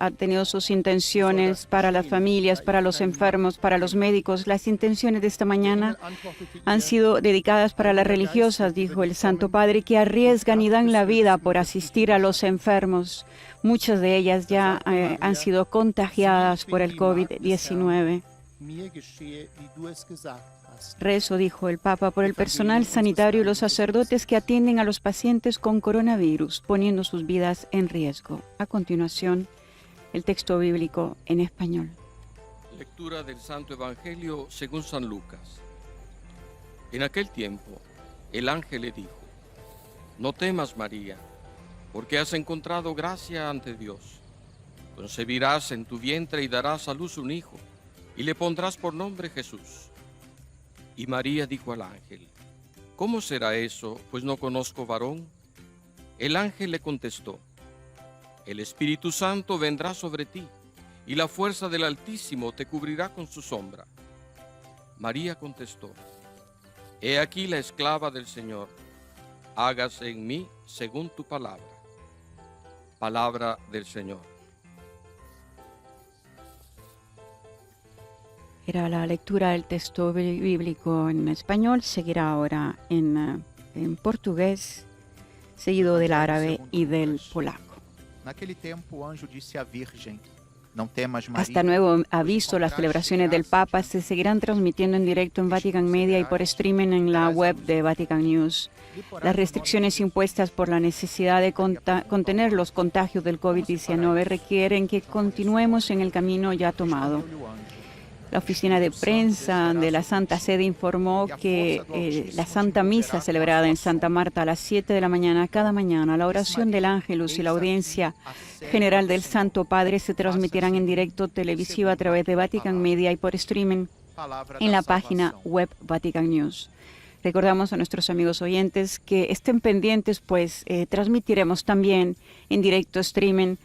ha tenido sus intenciones para las familias, para los enfermos, para los médicos. Las intenciones de esta mañana han sido dedicadas para las religiosas, dijo el Santo Padre, que arriesgan y dan la vida por asistir a los enfermos. Muchas de ellas ya han sido contagiadas por el COVID-19. Rezo, dijo el Papa, por el personal sanitario y los sacerdotes que atienden a los pacientes con coronavirus, poniendo sus vidas en riesgo. A continuación, el texto bíblico en español. Lectura del Santo Evangelio según San Lucas. En aquel tiempo, el ángel le dijo: No temas, María, porque has encontrado gracia ante Dios. Concebirás en tu vientre y darás a luz un hijo, y le pondrás por nombre Jesús. Y María dijo al ángel: ¿Cómo será eso, pues no conozco varón? El ángel le contestó: El Espíritu Santo vendrá sobre ti, y la fuerza del Altísimo te cubrirá con su sombra. María contestó: He aquí la esclava del Señor, hágase en mí según tu palabra. Palabra del Señor. Era la lectura del texto bíblico en español, seguirá ahora en portugués, seguido del árabe y del polaco. Naquele tempo, o anjo disse à Virgem: Não temas, María. Hasta nuevo aviso, las celebraciones del Papa se seguirán transmitiendo en directo en Vatican Media y por streaming en la web de Vatican News. Las restricciones impuestas por la necesidad de contener los contagios del COVID-19 requieren que continuemos en el camino ya tomado. La oficina de prensa de la Santa Sede informó que la Santa Misa celebrada en Santa Marta a las 7 de la mañana cada mañana, la oración del Ángelus y la audiencia general del Santo Padre se transmitirán en directo televisiva a través de Vatican Media y por streaming en la página web Vatican News. Recordamos a nuestros amigos oyentes que estén pendientes, pues transmitiremos también en directo streaming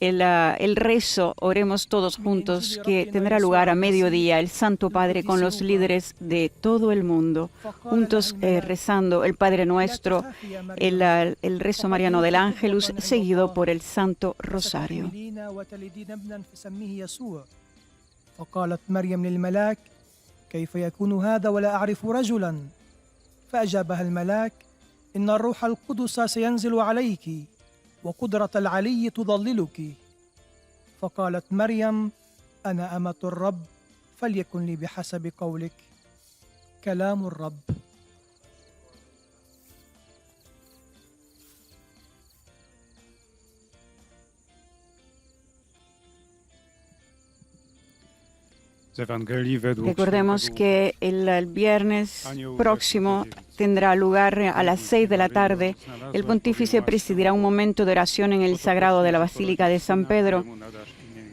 el rezo, oremos todos juntos, que tendrá lugar a mediodía, el Santo Padre con los líderes de todo el mundo, juntos rezando el Padre Nuestro, el rezo mariano del Ángelus, seguido por el Santo Rosario. فقالت مريم للملاك: كيف يكون هذا ولا أعرف رجلا؟ فأجابها الملاك: إن الروح القدس سينزل عليك وقدرة العلي تضللك. فقالت مريم: أنا أمة الرب، فليكن لي بحسب قولك. كلام الرب. Recordemos que el viernes próximo tendrá lugar a las 6 de la tarde. El pontífice presidirá un momento de oración en el sagrado de la Basílica de San Pedro.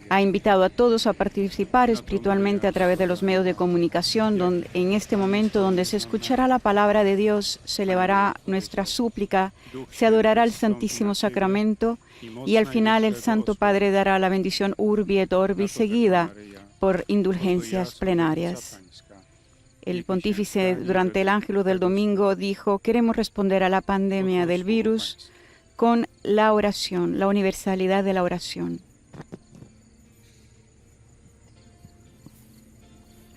Ha invitado a todos a participar espiritualmente a través de los medios de comunicación, donde en este momento donde se escuchará la palabra de Dios, se elevará nuestra súplica, se adorará el Santísimo Sacramento y al final el Santo Padre dará la bendición Urbi et Orbi seguida por indulgencias plenarias. El pontífice durante el Ángelus del domingo dijo: queremos responder a la pandemia del virus con la oración, la universalidad de la oración.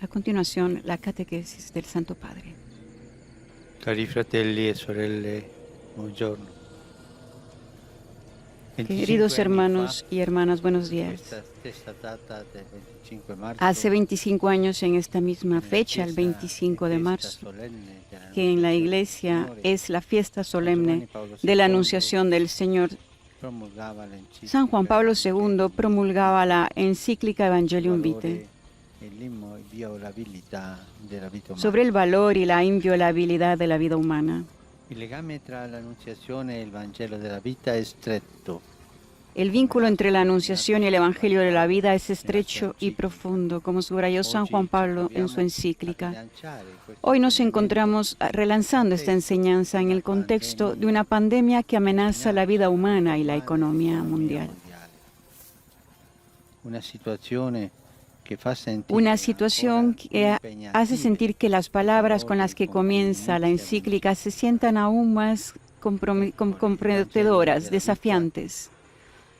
A continuación, la catequesis del Santo Padre. Cari fratelli e sorelle, buongiorno. Queridos hermanos y hermanas, buenos días. Hace 25 años en esta misma fecha, el 25 de marzo, que en la Iglesia es la fiesta solemne de la Anunciación del Señor, San Juan Pablo II promulgaba la encíclica Evangelium Vitae sobre el valor y la inviolabilidad de la vida humana. El vínculo entre la Anunciación y el Evangelio de la vida es estrecho y profundo, como subrayó San Juan Pablo en su encíclica. Hoy nos encontramos relanzando esta enseñanza en el contexto de una pandemia que amenaza la vida humana y la economía mundial. Una situación que hace sentir que las palabras con las que comienza la encíclica se sientan aún más comprometedoras, desafiantes.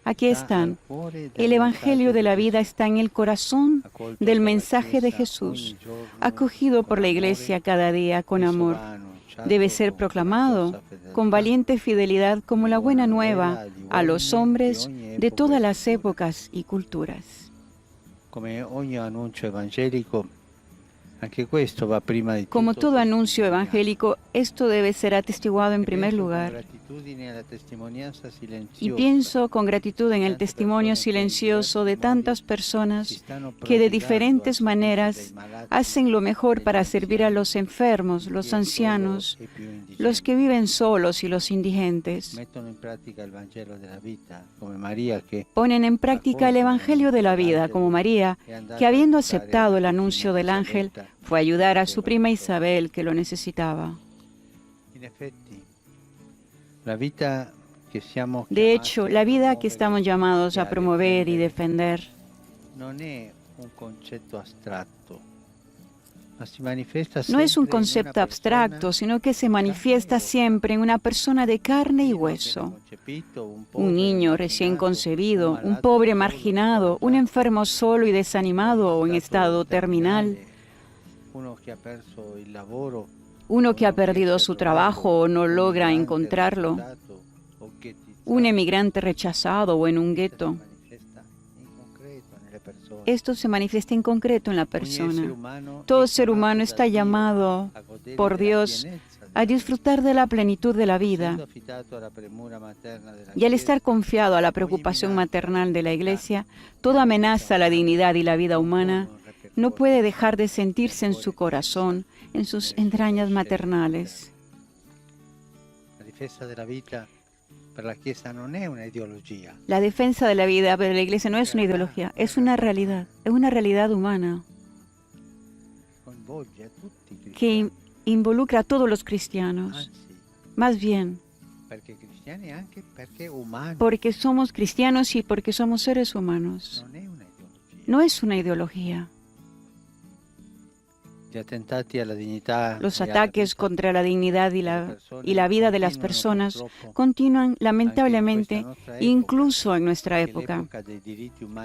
Aquí están. El Evangelio de la vida está en el corazón del mensaje de Jesús, acogido por la Iglesia cada día con amor. Debe ser proclamado con valiente fidelidad como la buena nueva a los hombres de todas las épocas y culturas. Como todo anuncio evangélico, esto debe ser atestiguado en primer lugar. Y pienso con gratitud en el testimonio silencioso de tantas personas que de diferentes maneras hacen lo mejor para servir a los enfermos, los ancianos, los que viven solos y los indigentes. Ponen en práctica el Evangelio de la vida, como María, que habiendo aceptado el anuncio del ángel, fue a ayudar a su prima Isabel, que lo necesitaba. De hecho, la vida que estamos llamados a promover y defender no es un concepto abstracto, sino que se manifiesta siempre en una persona de carne y hueso. Un niño recién concebido, un pobre marginado, un enfermo solo y desanimado o en estado terminal, uno que ha perdido su trabajo o no logra encontrarlo, un emigrante rechazado o en un gueto. Esto se manifiesta en concreto en la persona. Todo ser humano está llamado por Dios a disfrutar de la plenitud de la vida. Y al estar confiado a la preocupación maternal de la Iglesia, toda amenaza a la dignidad y la vida humana no puede dejar de sentirse en su corazón, en sus entrañas maternales. La defensa de la vida para la Iglesia no es una ideología, es una realidad humana que involucra a todos los cristianos. Más bien, porque somos cristianos y porque somos seres humanos. No es una ideología. Los ataques contra la dignidad y la vida de las personas continúan lamentablemente incluso en nuestra época,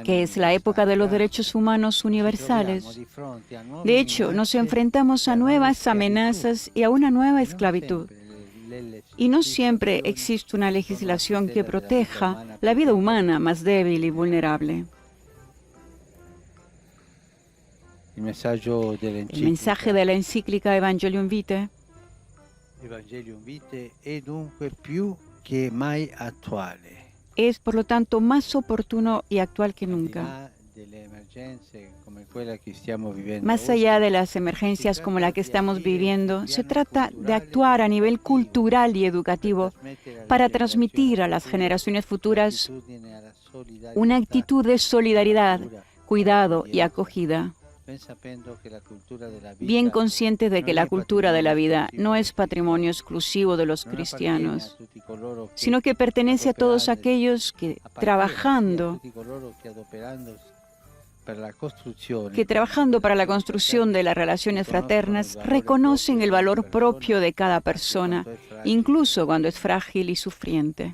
que es la época de los derechos humanos universales. De hecho, nos enfrentamos a nuevas amenazas y a una nueva esclavitud. Y no siempre existe una legislación que proteja la vida humana más débil y vulnerable. El mensaje de la encíclica Evangelium Vitae es, por lo tanto, más oportuno y actual que nunca. Más allá de las emergencias como la que estamos viviendo, se trata de actuar a nivel cultural y educativo para transmitir a las generaciones futuras una actitud de solidaridad, cuidado y acogida. Bien conscientes de que la cultura de la vida no es patrimonio exclusivo de los cristianos, sino que pertenece a todos aquellos que trabajando para la construcción de las relaciones fraternas reconocen el valor propio de cada persona, incluso cuando es frágil y sufriente.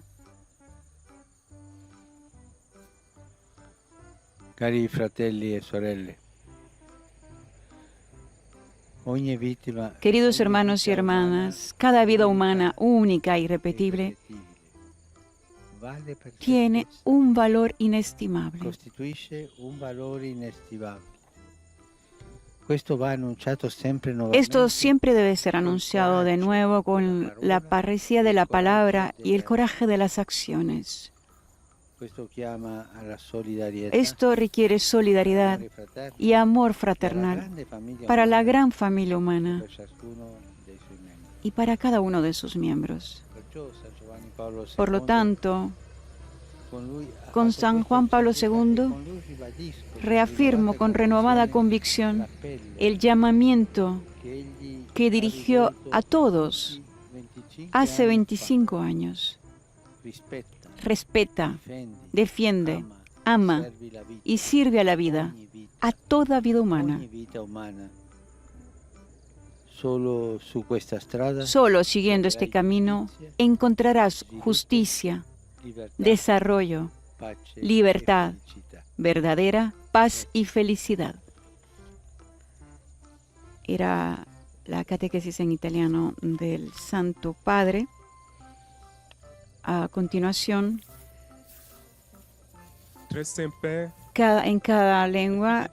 Cari fratelli e sorelle. Queridos hermanos y hermanas, cada vida humana única e irrepetible tiene un valor inestimable. Esto siempre debe ser anunciado de nuevo con la parresía de la palabra y el coraje de las acciones. Esto requiere solidaridad y amor fraternal para la gran familia humana y para cada uno de sus miembros. Por lo tanto, con San Juan Pablo II, reafirmo con renovada convicción el llamamiento que dirigió a todos hace 25 años. Respeta, defiende, ama y sirve a la vida, a toda vida humana. Solo siguiendo este camino encontrarás justicia, desarrollo, pace libertad, e felicità. verdadera paz y felicidad. Era la catequesis en italiano del Santo Padre. A continuación, en cada lengua,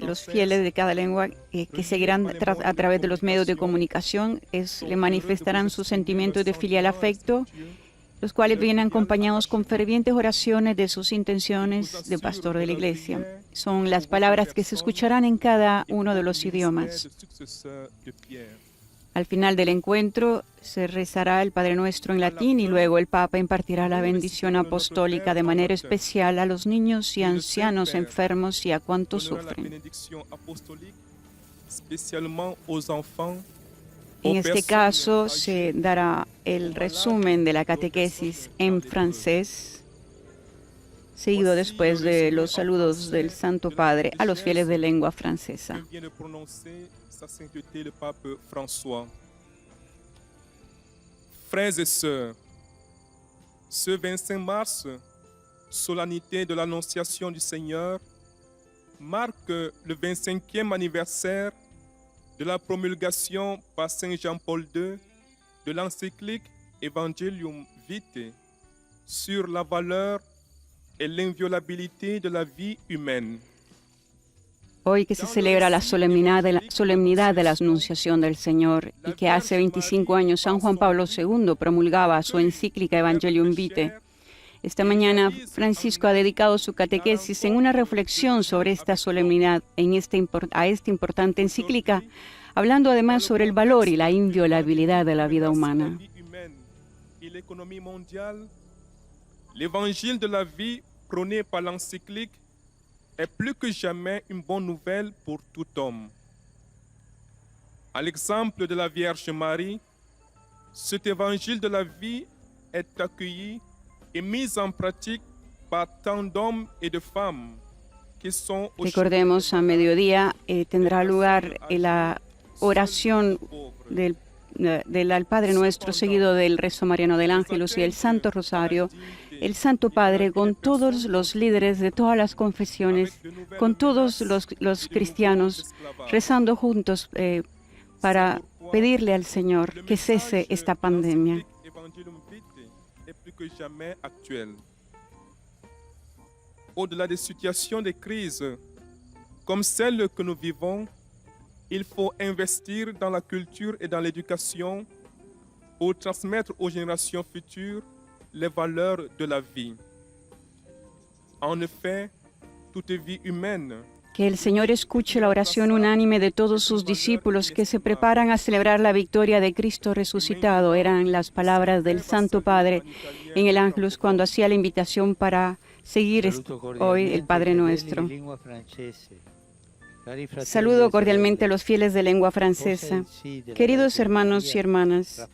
los fieles de cada lengua que seguirán a través de los medios de comunicación le manifestarán sus sentimientos de filial afecto, los cuales vienen acompañados con fervientes oraciones de sus intenciones de pastor de la Iglesia. Son las palabras que se escucharán en cada uno de los idiomas. Al final del encuentro se rezará el Padre Nuestro en latín y luego el Papa impartirá la bendición apostólica de manera especial a los niños y ancianos enfermos y a cuantos sufren. En este caso se dará el resumen de la catequesis en francés, seguido después de los saludos del Santo Padre a los fieles de lengua francesa. Sa sainteté le pape François. Frères et sœurs, ce 25 mars, solennité de l'Annonciation du Seigneur, marque le 25e anniversaire de la promulgation par Saint Jean-Paul II de l'encyclique Evangelium Vitae sur la valeur et l'inviolabilité de la vie humaine. Hoy que se celebra la solemnidad de la Anunciación del Señor y que hace 25 años San Juan Pablo II promulgaba su encíclica Evangelium Vitae, esta mañana Francisco ha dedicado su catequesis en una reflexión sobre esta solemnidad a esta importante encíclica, hablando además sobre el valor y la inviolabilidad de la vida humana. L'évangile de la vie prôné par l'encyclique est plus que jamais une bonne nouvelle pour tout homme. À l'exemple de la Vierge Marie, cet évangile de la vie est accueilli et mis en pratique par tant d'hommes et de femmes qui sont Recordemos, a mediodía tendrá lugar la oración del Padre Nuestro, seguido del rezo mariano del Ángelus y del Santo Rosario. El Santo Padre, con todos los líderes de todas las confesiones, con todos los cristianos, rezando juntos para pedirle al Señor que cese esta pandemia. Au-delà des situations de crise comme celle que nous vivons, il faut investir dans la culture et dans l'éducation pour transmettre aux générations futures les valeurs de la vie. En effet, toute vie humaine. Que el Señor escuche la oración unánime de todos sus discípulos que se preparan a celebrar la victoria de Cristo resucitado. Eran las palabras del Santo Padre en el Ángelus cuando hacía la invitación para seguir hoy el Padre Nuestro. Saludo cordialmente a los fieles de lengua francesa. Queridos hermanos y hermanas,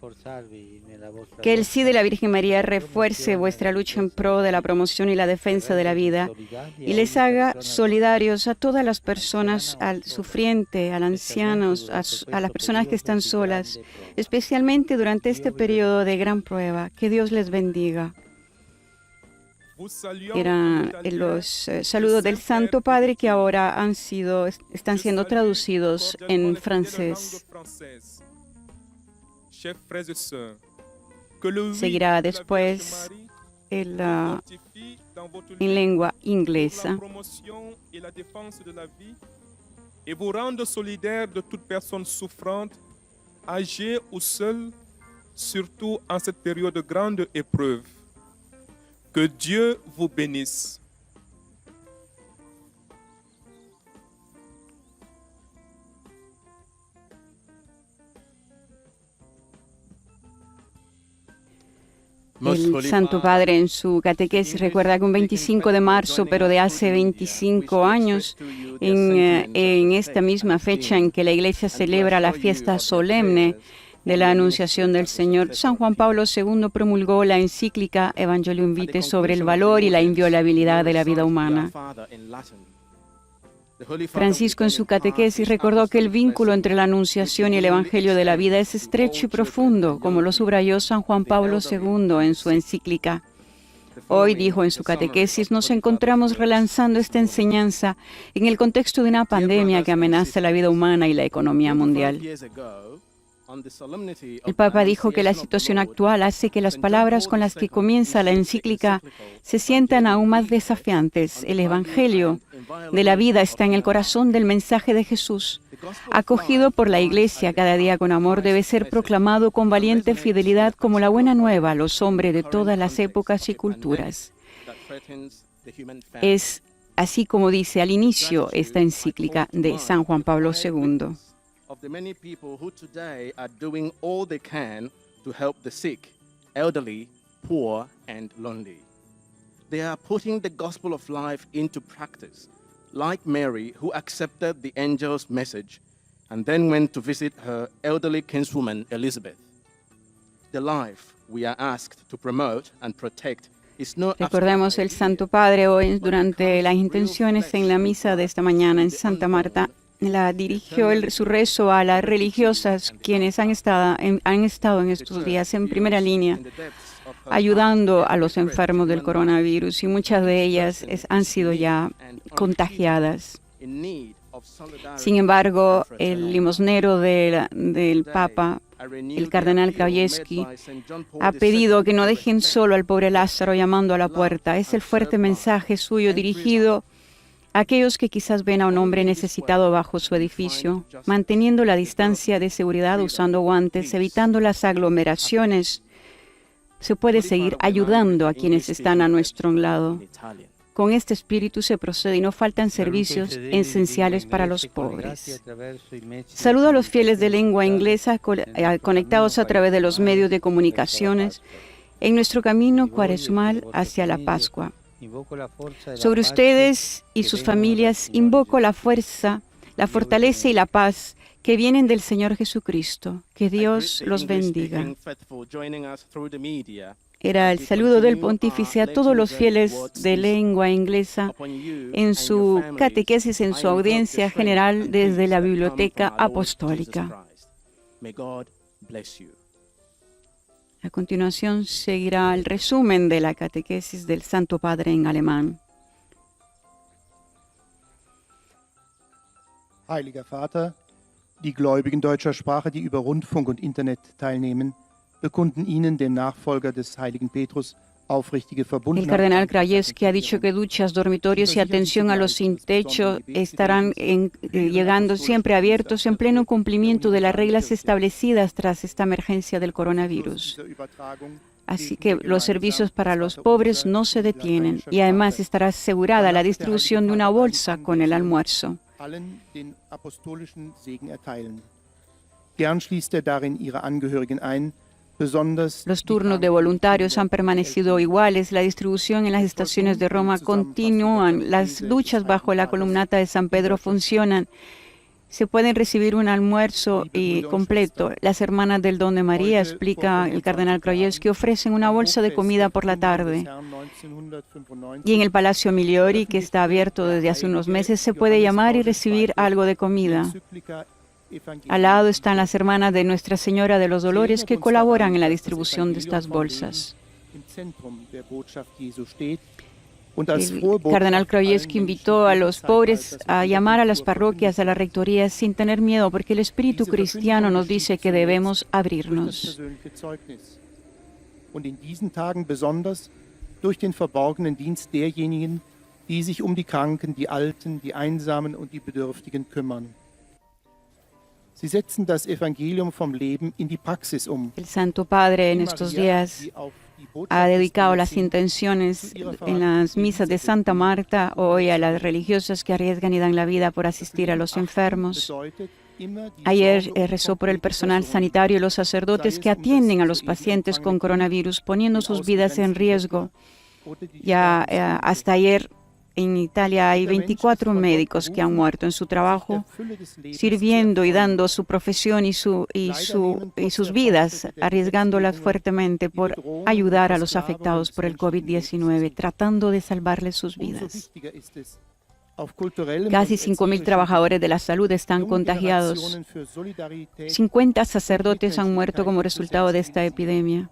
que el sí de la Virgen María refuerce vuestra lucha en pro de la promoción y la defensa de la vida y les haga solidarios a todas las personas, al sufriente, a los ancianos, a las personas que están solas, especialmente durante este periodo de gran prueba. Que Dios les bendiga. Eran los saludos del Santo Padre que ahora están siendo traducidos en francés. Seguirá después en lengua inglesa. Et vous rendre solidaire de toute personne souffrante, âgée ou seule, surtout en cette période de grande épreuve. Que Dieu vous bénisse. El Santo Padre en su catequesis recuerda que un 25 de marzo, pero de hace 25 años, en esta misma fecha en que la Iglesia celebra la fiesta solemne de la Anunciación del Señor, San Juan Pablo II promulgó la encíclica Evangelium Vitae sobre el valor y la inviolabilidad de la vida humana. Francisco en su catequesis recordó que el vínculo entre la Anunciación y el Evangelio de la vida es estrecho y profundo, como lo subrayó San Juan Pablo II en su encíclica. Hoy, dijo en su catequesis, nos encontramos relanzando esta enseñanza en el contexto de una pandemia que amenaza la vida humana y la economía mundial. El Papa dijo que la situación actual hace que las palabras con las que comienza la encíclica se sientan aún más desafiantes. El Evangelio de la vida está en el corazón del mensaje de Jesús. Acogido por la Iglesia cada día con amor, debe ser proclamado con valiente fidelidad como la buena nueva a los hombres de todas las épocas y culturas. Es así como dice al inicio esta encíclica de San Juan Pablo II. Of the many people who today are doing all they can to help the sick, elderly, poor, and lonely. They are putting the gospel of life into practice, like Mary, who accepted the angel's message and then went to visit her elderly kinswoman Elizabeth. The life we are asked to promote and protect is no Recordemos el Santo Padre hoy durante las intenciones en la misa de esta mañana en Santa Marta. Dirigió su rezo a las religiosas quienes han estado en estos días en primera línea, ayudando a los enfermos del coronavirus, y muchas de ellas han sido ya contagiadas. Sin embargo, el limosnero del Papa, el cardenal Krajewski, ha pedido que no dejen solo al pobre Lázaro llamando a la puerta. Es el fuerte mensaje suyo dirigido aquellos que quizás ven a un hombre necesitado bajo su edificio, manteniendo la distancia de seguridad, usando guantes, evitando las aglomeraciones. Se puede seguir ayudando a quienes están a nuestro lado. Con este espíritu se procede y no faltan servicios esenciales para los pobres. Saludo a los fieles de lengua inglesa conectados a través de los medios de comunicaciones en nuestro camino cuaresmal hacia la Pascua. Sobre ustedes y sus familias invoco la fuerza, la fortaleza y la paz que vienen del Señor Jesucristo. Que Dios los bendiga. Era el saludo del pontífice a todos los fieles de lengua inglesa en su catequesis, en su audiencia general desde la Biblioteca Apostólica. A continuación seguirá el resumen de la catequesis del Santo Padre en alemán. Heiliger Vater, die Gläubigen deutscher Sprache, die über Rundfunk und Internet teilnehmen, bekunden Ihnen, dem Nachfolger des heiligen Petrus, aufrichtige El Verbundenheit. cardenal Krajewski ha dicho que duchas, dormitorios y atención a los sin techo estarán llegando siempre abiertos en pleno cumplimiento de las reglas establecidas tras esta emergencia del coronavirus. Así que los servicios para los pobres no se detienen y además estará asegurada la distribución de una bolsa con el almuerzo. Allen den apostolischen Segen erteilen. Gern schließt darin ihre Angehörigen ein. Los turnos de voluntarios han permanecido iguales, la distribución en las estaciones de Roma continúan, las duchas bajo la columnata de San Pedro funcionan, se pueden recibir un almuerzo completo. Las hermanas del Don de María, explica el cardenal Krajewski, ofrecen una bolsa de comida por la tarde. Y en el Palacio Migliori, que está abierto desde hace unos meses, se puede llamar y recibir algo de comida. Al lado están las hermanas de Nuestra Señora de los Dolores que colaboran en la distribución de estas bolsas. El cardenal Krajewski invitó a los pobres a llamar a las parroquias, a las rectorías, sin tener miedo, porque el espíritu cristiano nos dice que debemos abrirnos. Und in diesen Tagen besonders durch den verborgenen Dienst derjenigen, die sich um die Kranken, die Alten, die Einsamen und die Bedürftigen kümmern. Sie setzen das Evangelium vom Leben in die Praxis um. El Santo Padre en estos días ha dedicado las intenciones en las misas de Santa Marta hoy a las religiosas que arriesgan y dan la vida por asistir a los enfermos. Ayer rezó por el personal sanitario y los sacerdotes que atienden a los pacientes con coronavirus, poniendo sus vidas en riesgo. Ya hasta ayer en Italia hay 24 médicos que han muerto en su trabajo, sirviendo y dando su profesión y sus vidas, arriesgándolas fuertemente por ayudar a los afectados por el COVID-19, tratando de salvarles sus vidas. Casi 5.000 trabajadores de la salud están contagiados. 50 sacerdotes han muerto como resultado de esta epidemia.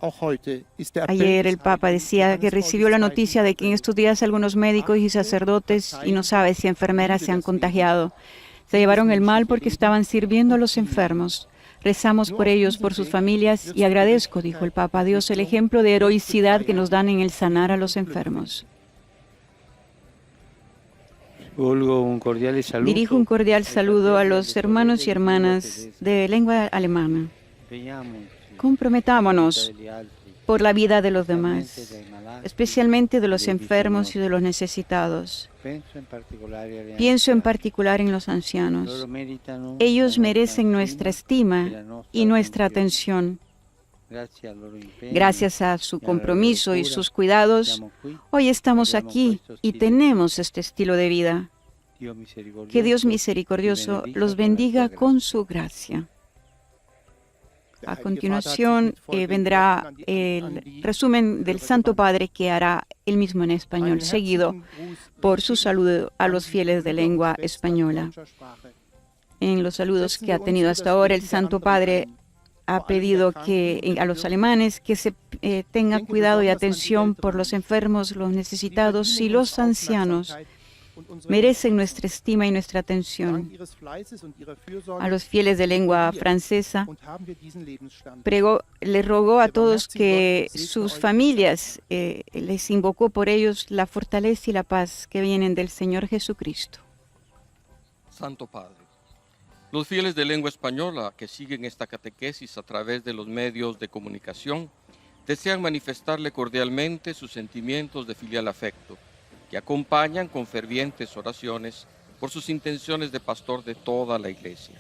Auch heute ist der Appell Ayer des el Papa Heiligen decía que Johannes recibió la Paulus noticia de que en estos días algunos médicos y sacerdotes, y no sabe si enfermeras, se han contagiado. Se llevaron el mal porque estaban sirviendo a los enfermos. Rezamos por ellos, por sus familias, y agradezco, dijo el Papa, a Dios el ejemplo de heroicidad que nos dan en el sanar a los enfermos. Dirijo un cordial saludo a los hermanos y hermanas de lengua alemana. Comprometámonos por la vida de los demás, especialmente de los enfermos y de los necesitados. Pienso en particular en los ancianos. Ellos merecen nuestra estima y nuestra atención. Gracias a su compromiso y sus cuidados, hoy estamos aquí y tenemos este estilo de vida. Que Dios misericordioso los bendiga con su gracia. A continuación vendrá el resumen del Santo Padre que hará él mismo en español, seguido por su saludo a los fieles de lengua española. En los saludos que ha tenido hasta ahora, el Santo Padre ha pedido a los alemanes que se tengan cuidado y atención por los enfermos, los necesitados y los ancianos. Merecen nuestra estima y nuestra atención. A los fieles de lengua francesa, le rogó a todos que sus familias les invocó por ellos la fortaleza y la paz que vienen del Señor Jesucristo. Santo Padre, los fieles de lengua española que siguen esta catequesis a través de los medios de comunicación desean manifestarle cordialmente sus sentimientos de filial afecto, que acompañan con fervientes oraciones por sus intenciones de pastor de toda la Iglesia.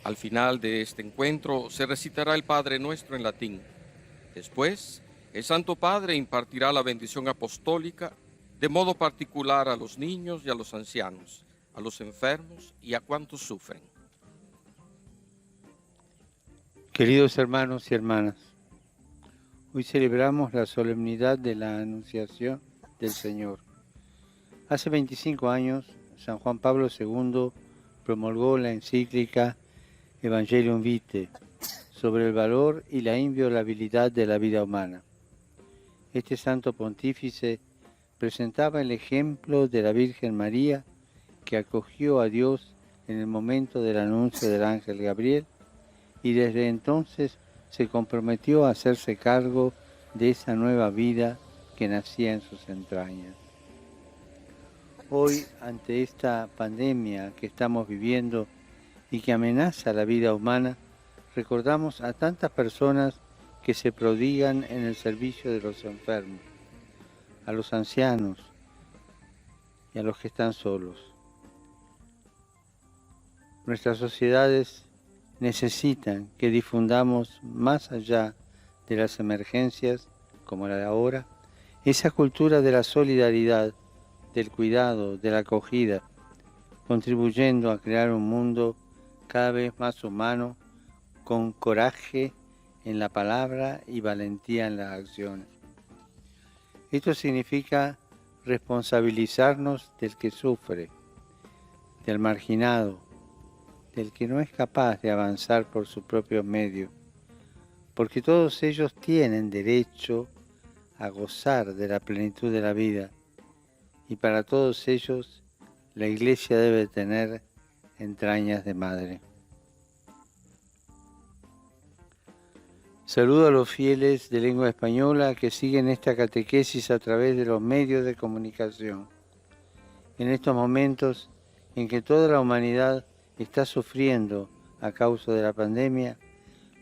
Al final de este encuentro se recitará el Padre Nuestro en latín. Después, el Santo Padre impartirá la bendición apostólica de modo particular a los niños y a los ancianos, a los enfermos y a cuantos sufren. Queridos hermanos y hermanas, hoy celebramos la solemnidad de la Anunciación del Señor. Hace 25 años, San Juan Pablo II promulgó la encíclica Evangelium Vitae sobre el valor y la inviolabilidad de la vida humana. Este santo pontífice presentaba el ejemplo de la Virgen María, que acogió a Dios en el momento del anuncio del ángel Gabriel y desde entonces se comprometió a hacerse cargo de esa nueva vida que nacía en sus entrañas. Hoy, ante esta pandemia que estamos viviendo y que amenaza la vida humana, recordamos a tantas personas que se prodigan en el servicio de los enfermos, a los ancianos y a los que están solos. Nuestras sociedades necesitan que difundamos más allá de las emergencias, como la de ahora, esa cultura de la solidaridad, del cuidado, de la acogida, contribuyendo a crear un mundo cada vez más humano, con coraje en la palabra y valentía en las acciones. Esto significa responsabilizarnos del que sufre, del marginado, del que no es capaz de avanzar por su propio medio, porque todos ellos tienen derecho a gozar de la plenitud de la vida, y para todos ellos la Iglesia debe tener entrañas de madre. Saludo a los fieles de lengua española que siguen esta catequesis a través de los medios de comunicación. En estos momentos en que toda la humanidad está sufriendo a causa de la pandemia,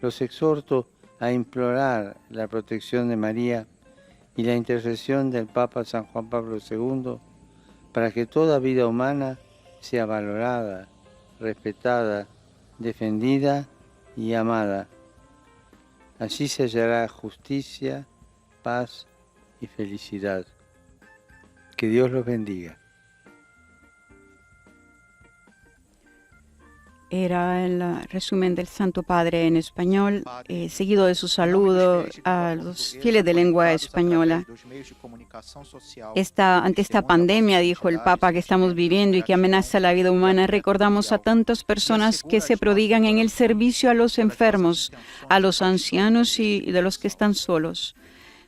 los exhorto a implorar la protección de María y la intercesión del Papa San Juan Pablo II para que toda vida humana sea valorada, respetada, defendida y amada. Así se hallará justicia, paz y felicidad. Que Dios los bendiga. Era el resumen del Santo Padre en español, seguido de su saludo a los fieles de lengua española. Ante esta pandemia, dijo el Papa, que estamos viviendo y que amenaza la vida humana, recordamos a tantas personas que se prodigan en el servicio a los enfermos, a los ancianos y de los que están solos.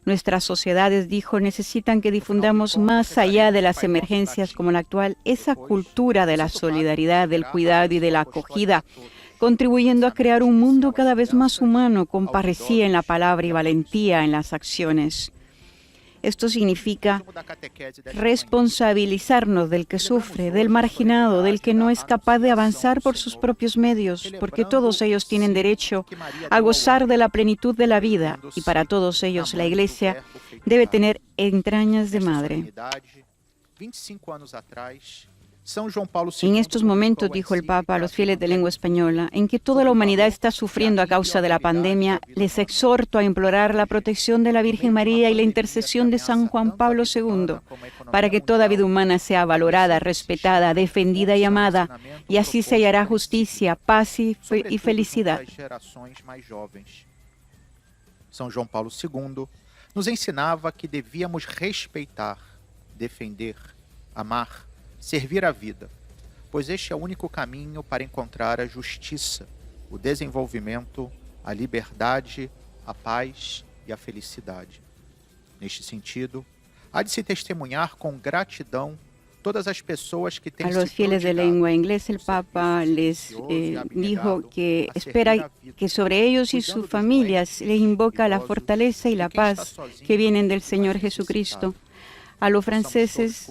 Nuestras sociedades, dijo, necesitan que difundamos más allá de las emergencias como la actual, esa cultura de la solidaridad, del cuidado y de la acogida, contribuyendo a crear un mundo cada vez más humano, con parresía en la palabra y valentía en las acciones. Esto significa responsabilizarnos del que sufre, del marginado, del que no es capaz de avanzar por sus propios medios, porque todos ellos tienen derecho a gozar de la plenitud de la vida y para todos ellos la Iglesia debe tener entrañas de madre. En estos momentos, dijo el Papa a los fieles de lengua española, en que toda la humanidad está sufriendo a causa de la pandemia, les exhorto a implorar la protección de la Virgen María y la intercesión de San Juan Pablo II, para que toda vida humana sea valorada, respetada, defendida y amada, y así se hallará justicia, paz y felicidad. São João Paulo II nos ensinava que devíamos respeitar, defender, amar, servir a vida, pois este é o único caminho para encontrar a justiça, o desenvolvimento, a liberdade, a paz e a felicidade. Neste sentido, há de se testemunhar com gratidão todas as pessoas que têm a los fieles de lengua inglesa, el Papa les dijo que espera que sobre ellos y sus familias les invoca la fortaleza y la paz que vienen del Señor Jesucristo. A los franceses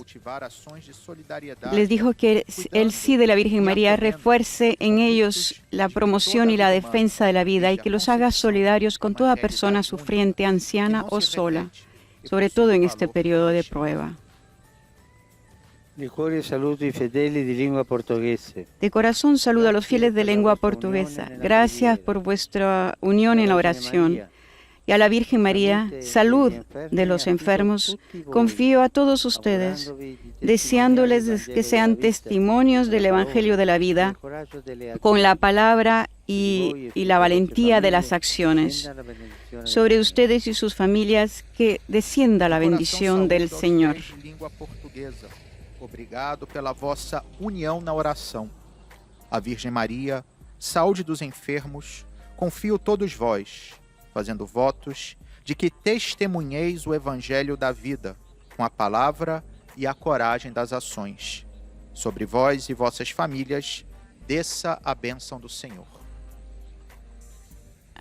les dijo que el sí de la Virgen María refuerce en ellos la promoción y la defensa de la vida y que los haga solidarios con toda persona sufriente, anciana o sola, sobre todo en este periodo de prueba. De corazón saludo a los fieles de lengua portuguesa. Gracias por vuestra unión en la oración. Y a la Virgen María, salud de los enfermos, confío a todos ustedes, deseándoles que sean testimonios del Evangelio de la vida, con la palabra y la valentía de las acciones. Sobre ustedes y sus familias, que descienda la bendición del Señor. Obrigado pela vossa união na oração. A Virgem Maria, saúde dos enfermos, confio todos vós, fazendo votos de que testemunheis o Evangelho da vida, com a palavra e a coragem das ações. Sobre vós e vossas famílias, desça a bênção do Senhor.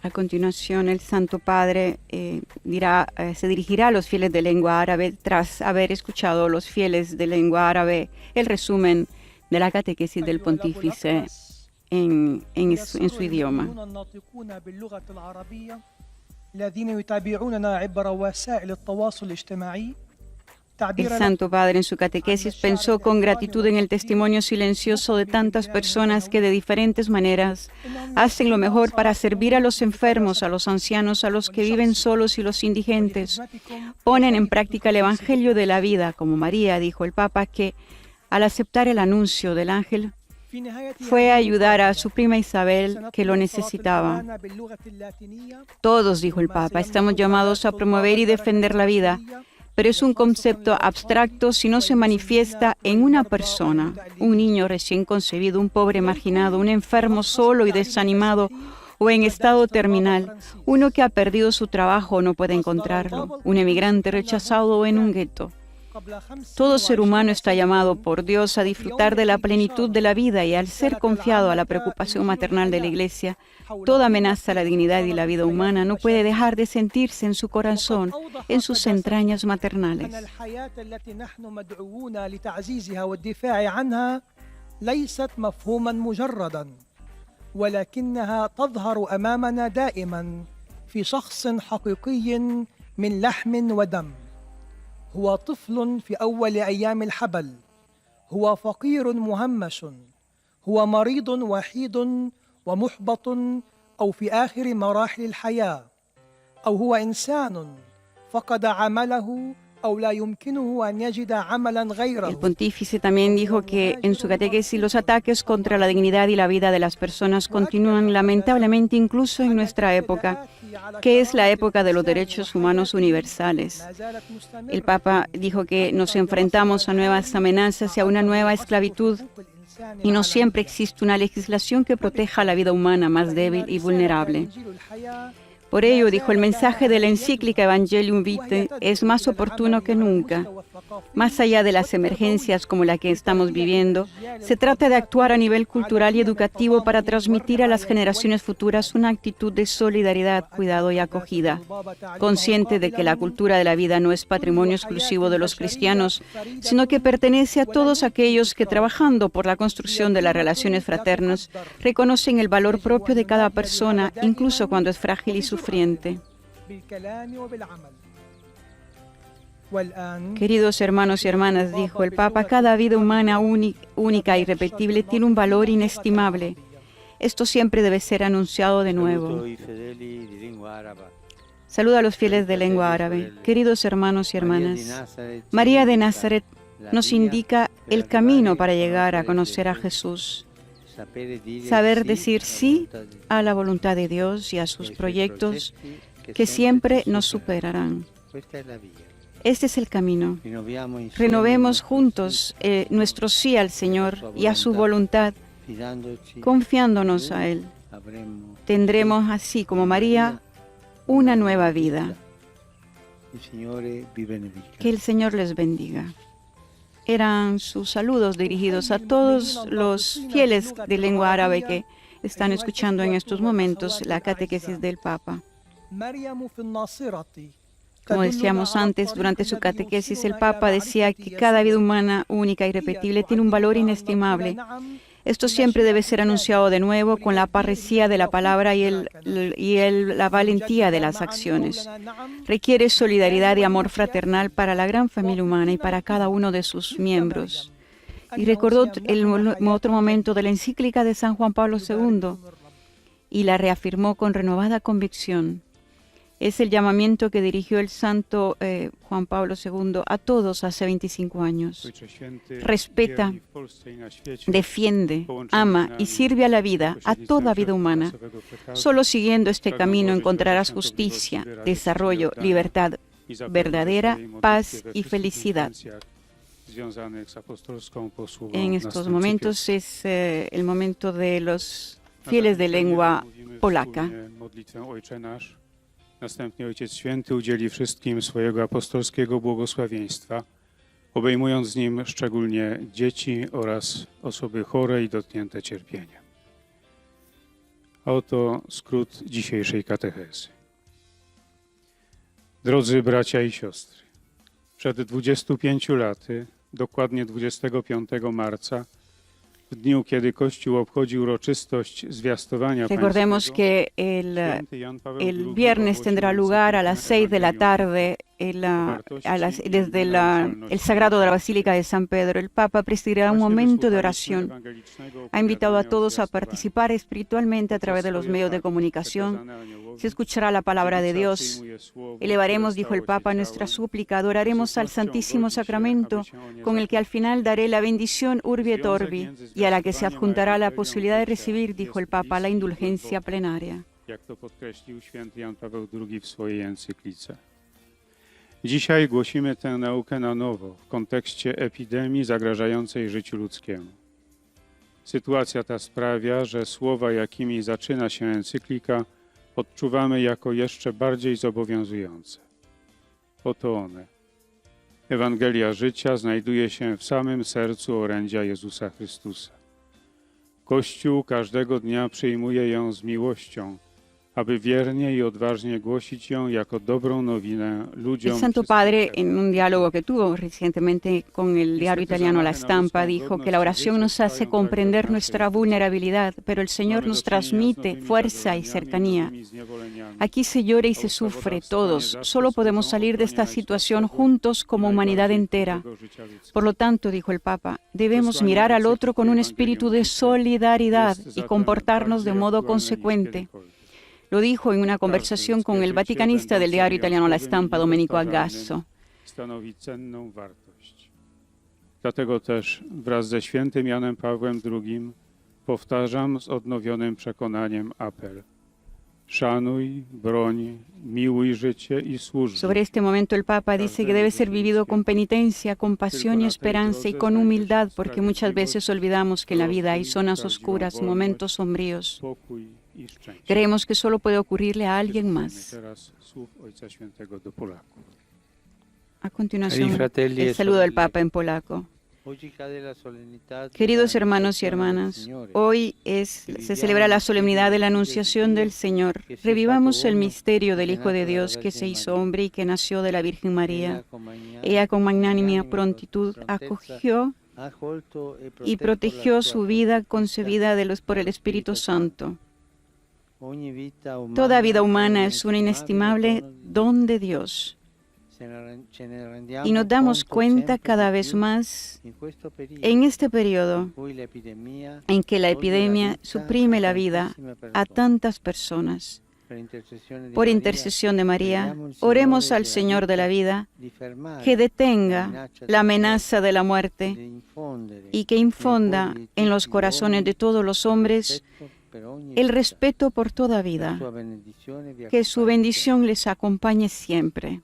A continuación, el Santo Padre se dirigirá a los fieles de lengua árabe tras haber escuchado a los fieles de lengua árabe el resumen de la catequesis del pontífice en su idioma. El Santo Padre en su catequesis pensó con gratitud en el testimonio silencioso de tantas personas que de diferentes maneras hacen lo mejor para servir a los enfermos, a los ancianos, a los que viven solos y los indigentes. Ponen en práctica el Evangelio de la vida, como María, dijo el Papa, que al aceptar el anuncio del ángel fue a ayudar a su prima Isabel, que lo necesitaba. Todos, dijo el Papa, estamos llamados a promover y defender la vida, pero es un concepto abstracto si no se manifiesta en una persona, un niño recién concebido, un pobre marginado, un enfermo solo y desanimado o en estado terminal, uno que ha perdido su trabajo o no puede encontrarlo, un emigrante rechazado o en un gueto. Todo ser humano está llamado por Dios a disfrutar de la plenitud de la vida y al ser confiado a la preocupación maternal de la Iglesia, toda amenaza a la dignidad y la vida humana no puede dejar de sentirse en su corazón, en sus entrañas maternales. ولكنها تظهر أمامنا دائما في شخص حقيقي من لحم ودم. هو طفل في أول أيام الحبل، هو فقير مهمش، هو مريض وحيد ومحبط أو في آخر مراحل الحياة، أو هو إنسان فقد عمله أو لا يمكنه أن يجد عملا El غيره. pontífice también dijo que en su catequesis los ataques contra la dignidad y la vida de las personas continúan lamentablemente incluso en nuestra época, que es la época de los derechos humanos universales. El Papa dijo que nos enfrentamos a nuevas amenazas y a una nueva esclavitud, y no siempre existe una legislación que proteja la vida humana más débil y vulnerable. Por ello, dijo, el mensaje de la encíclica Evangelium Vitae es más oportuno que nunca. Más allá de las emergencias como la que estamos viviendo, se trata de actuar a nivel cultural y educativo para transmitir a las generaciones futuras una actitud de solidaridad, cuidado y acogida. Consciente de que la cultura de la vida no es patrimonio exclusivo de los cristianos, sino que pertenece a todos aquellos que, trabajando por la construcción de las relaciones fraternas, reconocen el valor propio de cada persona, incluso cuando es frágil y sufriente. Queridos hermanos y hermanas, dijo el Papa, cada vida humana única e irrepetible tiene un valor inestimable. Esto siempre debe ser anunciado de nuevo. Saludo a los fieles de lengua árabe. Queridos hermanos y hermanas, María de Nazaret nos indica el camino para llegar a conocer a Jesús. Saber decir sí a la voluntad de Dios y a sus proyectos que siempre nos superarán. Este es el camino. Renovemos juntos nuestro sí al Señor y a su voluntad, confiándonos a Él. Tendremos así como María una nueva vida. Que el Señor les bendiga. Eran sus saludos dirigidos a todos los fieles de lengua árabe que están escuchando en estos momentos la catequesis del Papa. Como decíamos antes, durante su catequesis, el Papa decía que cada vida humana única y irrepetible tiene un valor inestimable. Esto siempre debe ser anunciado de nuevo con la parresía de la palabra y la valentía de las acciones. Requiere solidaridad y amor fraternal para la gran familia humana y para cada uno de sus miembros. Y recordó otro momento de la encíclica de San Juan Pablo II y la reafirmó con renovada convicción. Es el llamamiento que dirigió el santo Juan Pablo II a todos hace 25 años. Respeta, defiende, ama y sirve a la vida, a toda vida humana. Solo siguiendo este camino encontrarás justicia, desarrollo, libertad verdadera, paz y felicidad. En estos momentos es el momento de los fieles de lengua polaca. Następnie Ojciec Święty udzieli wszystkim swojego apostolskiego błogosławieństwa, obejmując nim szczególnie dzieci oraz osoby chore i dotknięte cierpieniem. A oto skrót dzisiejszej katechezy. Drodzy bracia i siostry, przed 25 laty, dokładnie 25 marca, w dniu, kiedy Kościół obchodzi uroczystość zwiastowania Recordemos que el viernes tendrá lugar a las 6 de la tarde desde el sagrado de la Basílica de San Pedro. El Papa presidirá un momento de oración. Ha invitado a todos a participar espiritualmente a través de los medios de comunicación. Se escuchará la palabra de Dios. Elevaremos, dijo el Papa, nuestra súplica, adoraremos al Santísimo Sacramento, con el que al final daré la bendición Urbi et Orbi, y a la que se adjuntará la posibilidad de recibir, dijo el Papa, la indulgencia plenaria. Jak to podkreślił święty Jan Paweł II w swojej encyklice. Dzisiaj głosimy tę naukę na nowo w kontekście epidemii zagrażającej życiu ludzkiemu. Sytuacja ta sprawia, że słowa, jakimi zaczyna się encyklika, odczuwamy jako jeszcze bardziej zobowiązujące. Oto one. Ewangelia życia znajduje się w samym sercu orędzia Jezusa Chrystusa. Kościół każdego dnia przyjmuje ją z miłością, aby wiernie y odważnie głosić ją jako dobrą nowinę ludziom. El Santo Padre, en un diálogo que tuvo recientemente con el diario italiano La Stampa, dijo que la oración nos hace comprender nuestra vulnerabilidad, pero el Señor nos transmite fuerza y cercanía. Aquí se llora y se sufre todos. Solo podemos salir de esta situación juntos como humanidad entera. Por lo tanto, dijo el Papa, debemos mirar al otro con un espíritu de solidaridad y comportarnos de modo consecuente. Lo dijo en una conversación con el vaticanista del diario italiano La Stampa, Domenico Agasso. stanowi cenną wartość. Dlatego też wraz ze świętym Janem Pawłem II powtarzam z odnowionym przekonaniem apel. Szanuj, broń, miłuj życie i służ. Sobre este momento el Papa dice que debe ser vivido con penitencia, compasión y esperanza y con humildad, porque muchas veces olvidamos que en la vida hay zonas oscuras, momentos sombríos. Pokój i szczęście. Creemos que solo puede ocurrirle a alguien más. Teraz słów Ojca Świętego do Polaków. A continuación, Cari fratelli el e saludo del sorelle. Papa en polaco. Oggi cade la solemnità Queridos della hermanos y Annunciazione del hermanas, Signore. hoy se celebra la solemnidad de la Anunciación del Señor. Revivamos el misterio del Hijo de Dios que se hizo hombre y que nació de la Virgen María. Ella con magnánima prontitud acogió y protegió su vida concebida por el Espíritu Santo. Toda vida humana es un inestimable don de Dios. Y nos damos cuenta cada vez más en este periodo en que la epidemia suprime la vida a tantas personas. Por intercesión de María, oremos al Señor de la vida que detenga la amenaza de la muerte y que infonda en los corazones de todos los hombres el respeto por toda vida. Que su bendición les acompañe siempre.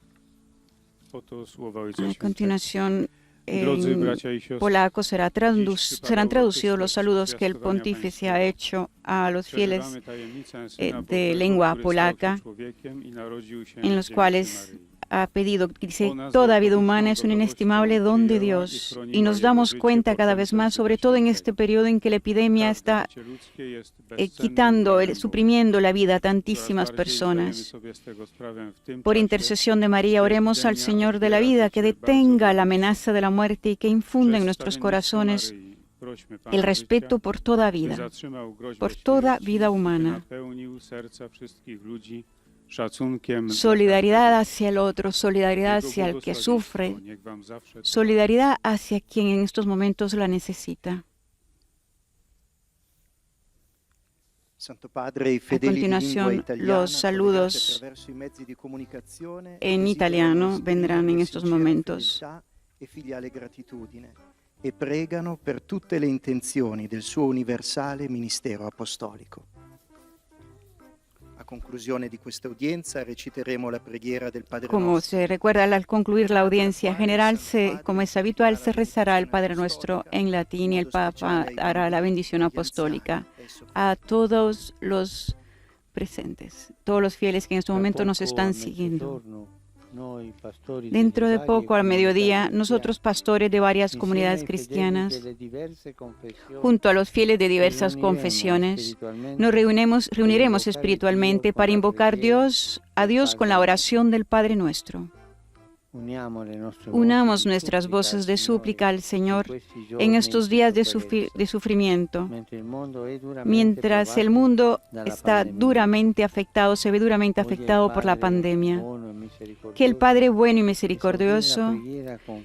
Oto słowa Ojca A Świętego. continuación, Drodzy en bracia i siostry, polaco serán traducidos los saludos que el pontífice ha hecho a los fieles przeżywamy tajemnicę Syna de Bożego, lengua który polaca, stał się człowiekiem i narodził się en los z cuales dziewicą Maryi. ha pedido, dice, toda vida humana es un inestimable don de Dios y nos damos cuenta cada vez más, sobre todo en este periodo en que la epidemia está Życie ludzkie jest bezcennym quitando, darem Boga. suprimiendo la vida a Coraz tantísimas bardziej zdajemy personas. sobie z tego sprawę w tym Por czasie, intercesión de María, oremos al Señor de la vida que detenga la amenaza de la muerte y que infunda en nuestros Przez corazones stawiennictwo Maryi prośmy Pana el respeto życia, por toda by vida, zatrzymał groźbę por toda śmierci, vida by humana. napełnił serca wszystkich ludzi szacunkiem. Solidaridad hacia el otro, solidaridad hacia el que sufre, Niech wam zawsze solidaridad hacia quien en estos momentos la necesita. Santo Padre, i A fedeli di lingua continuación, italiana, los saludos collegati attraverso i mezzi di comunicazione, en desiderano italiano esprimere vendrán en estos sincera momentos. fedeltà e filiale gratitudine e pregano per tutte le intenzioni del suo universale ministero apostolico. A conclusione di questa udienza reciteremo la preghiera del Padre Como Nostro. se recuerda al concluir la audiencia general, como es habitual, se rezará el Padre Nuestro en latín y el Papa hará la bendición apostólica a todos los presentes, todos los fieles que en este momento nos están siguiendo. Dentro de poco, al mediodía, nosotros, pastores de varias comunidades cristianas, junto a los fieles de diversas confesiones, nos reuniremos espiritualmente para invocar a Dios con la oración del Padre Nuestro. Unamos nuestras voces de súplica al Señor en estos días de sufrimiento, mientras el mundo está duramente afectado, se ve duramente afectado por la pandemia. Que el Padre bueno y misericordioso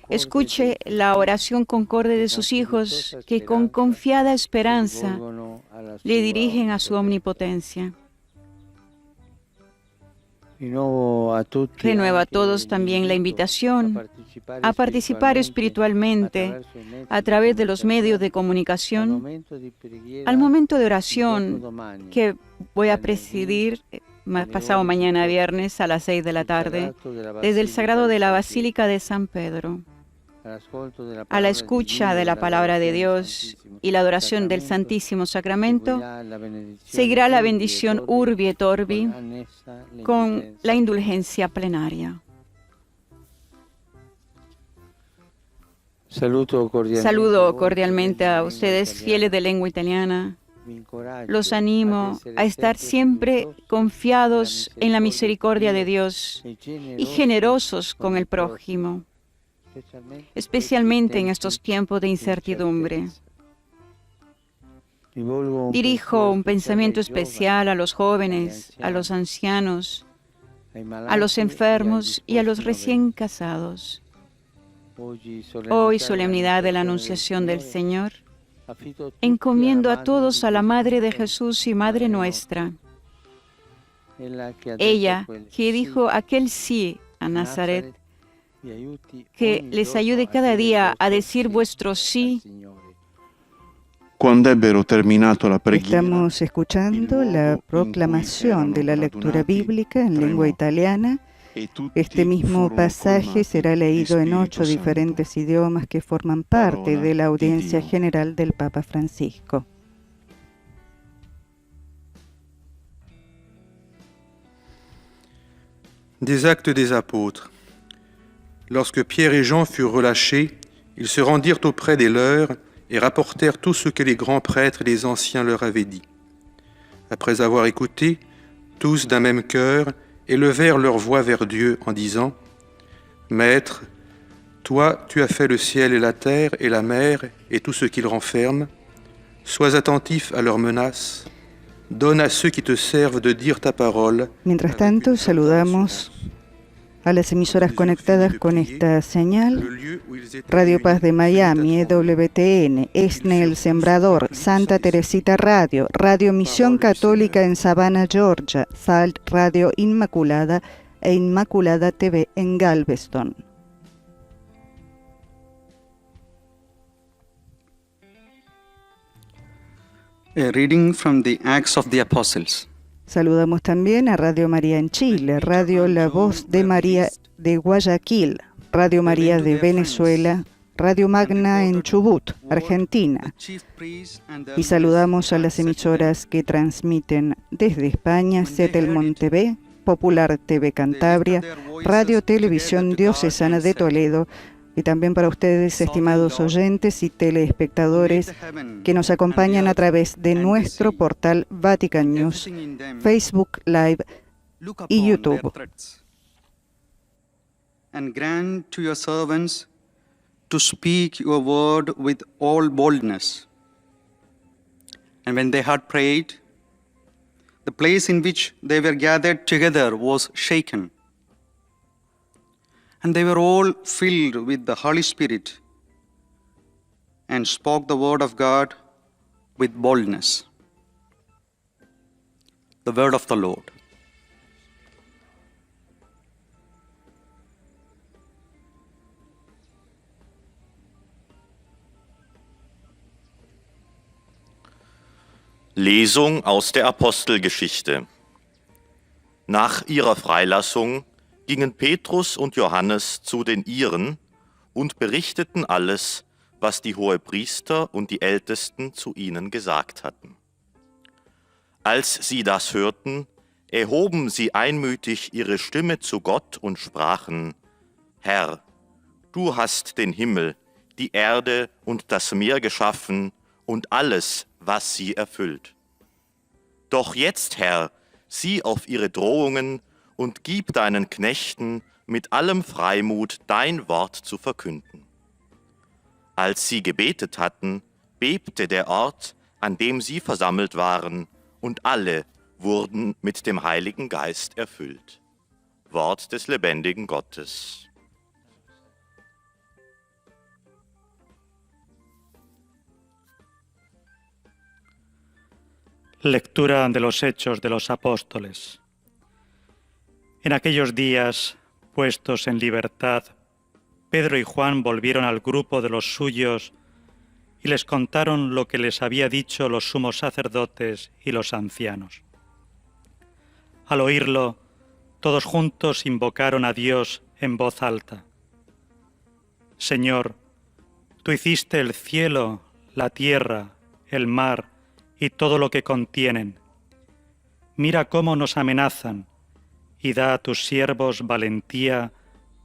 escuche la oración concorde de sus hijos que con confiada esperanza le dirigen a su omnipotencia. Renueva a todos también la invitación a participar espiritualmente a través de los medios de comunicación al momento de oración que voy a presidir pasado mañana viernes a las 6 de la tarde desde el Sagrado de la Basílica de San Pedro. A la escucha de la palabra de Dios y la adoración del Santísimo Sacramento, seguirá la bendición Urbi et Orbi con la indulgencia plenaria. Saludo cordialmente a ustedes, fieles de lengua italiana. Los animo a estar siempre confiados en la misericordia de Dios y generosos con el prójimo, especialmente en estos tiempos de incertidumbre. Dirijo un pensamiento especial a los jóvenes, a los ancianos, a los enfermos y a los recién casados. Hoy, solemnidad de la Anunciación del Señor, encomiendo a todos a la Madre de Jesús y Madre nuestra. Ella, que dijo aquel sí a Nazaret, que les ayude cada día a decir vuestro sí. Quando ebbero terminato la preghiera, Estamos escuchando la proclamación de la lectura bíblica en lengua italiana. Este mismo pasaje será leído en 8 diferentes idiomas que forman parte de la audiencia general del Papa Francisco. Des Actes des Apôtres. Lorsque Pierre et Jean furent relâchés, ils se rendirent auprès des leurs et rapportèrent tout ce que les grands prêtres et les anciens leur avaient dit. Après avoir écouté, tous d'un même cœur élevèrent leur voix vers Dieu en disant : Maître, toi, tu as fait le ciel et la terre et la mer et tout ce qu'ils renferment. Sois attentif à leurs menaces. Donne a ceux qui te servent de dire ta parole. Mientras tanto, saludamos a las emisoras conectadas con esta señal: Radio Paz de Miami, EWTN, ESNE El Sembrador, Santa Teresita Radio, Radio Misión Católica en Savannah, Georgia, Salt Radio Inmaculada e Inmaculada TV en Galveston. A reading from the Acts of the Apostles. Saludamos también a Radio María en Chile, Radio La Voz de María de Guayaquil, Radio María de Venezuela, Radio Magna en Chubut, Argentina. Y saludamos a las emisoras que transmiten desde España: Setelmont TV, Popular TV Cantabria, Radio Televisión Diocesana de Toledo, y también para ustedes, estimados oyentes y teleespectadores que nos acompañan a través de nuestro portal Vatican News, Facebook Live y YouTube. And grant to your servants to speak your word with all boldness. And when they had prayed, the place in which they were gathered together was shaken. And they were all filled with the Holy Spirit and spoke the word of God with boldness. The word of the Lord. Lesung aus der Apostelgeschichte. Nach ihrer Freilassung gingen Petrus und Johannes zu den Iren und berichteten alles, was die Hohepriester und die Ältesten zu ihnen gesagt hatten. Als sie das hörten, erhoben sie einmütig ihre Stimme zu Gott und sprachen: Herr, du hast den Himmel, die Erde und das Meer geschaffen und alles, was sie erfüllt. Doch jetzt, Herr, sieh auf ihre Drohungen und gib deinen Knechten mit allem Freimut dein Wort zu verkünden. Als sie gebetet hatten, bebte der Ort, an dem sie versammelt waren, und alle wurden mit dem Heiligen Geist erfüllt. Wort des lebendigen Gottes. Lectura de los Hechos de los Apóstoles. En aquellos días, puestos en libertad, Pedro y Juan volvieron al grupo de los suyos y les contaron lo que les había dicho los sumos sacerdotes y los ancianos. Al oírlo, todos juntos invocaron a Dios en voz alta. Señor, tú hiciste el cielo, la tierra, el mar y todo lo que contienen. Mira cómo nos amenazan y da a tus siervos valentía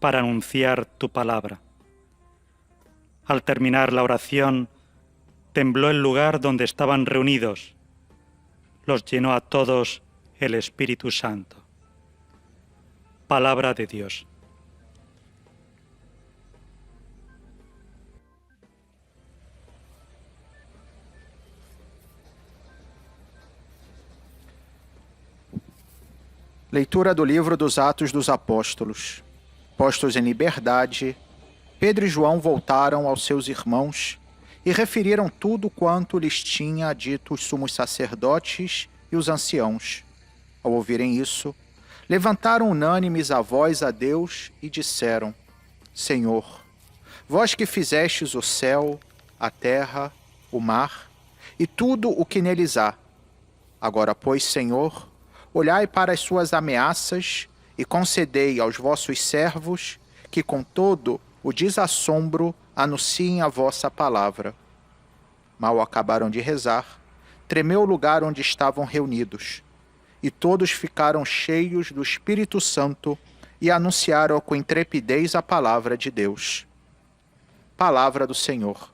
para anunciar tu palabra. Al terminar la oración, tembló el lugar donde estaban reunidos. Los llenó a todos el Espíritu Santo. Palabra de Dios. Leitura do livro dos Atos dos Apóstolos. Postos em liberdade, Pedro e João voltaram aos seus irmãos e referiram tudo quanto lhes tinha dito os sumos sacerdotes e os anciãos. Ao ouvirem isso, levantaram unânimes a voz a Deus e disseram: Senhor, vós que fizestes o céu, a terra, o mar e tudo o que neles há. Agora, pois, Senhor, olhai para as suas ameaças e concedei aos vossos servos que com todo o desassombro anunciem a vossa palavra. Mal acabaram de rezar, tremeu o lugar onde estavam reunidos, e todos ficaram cheios do Espírito Santo e anunciaram com intrepidez a palavra de Deus. Palavra do Senhor.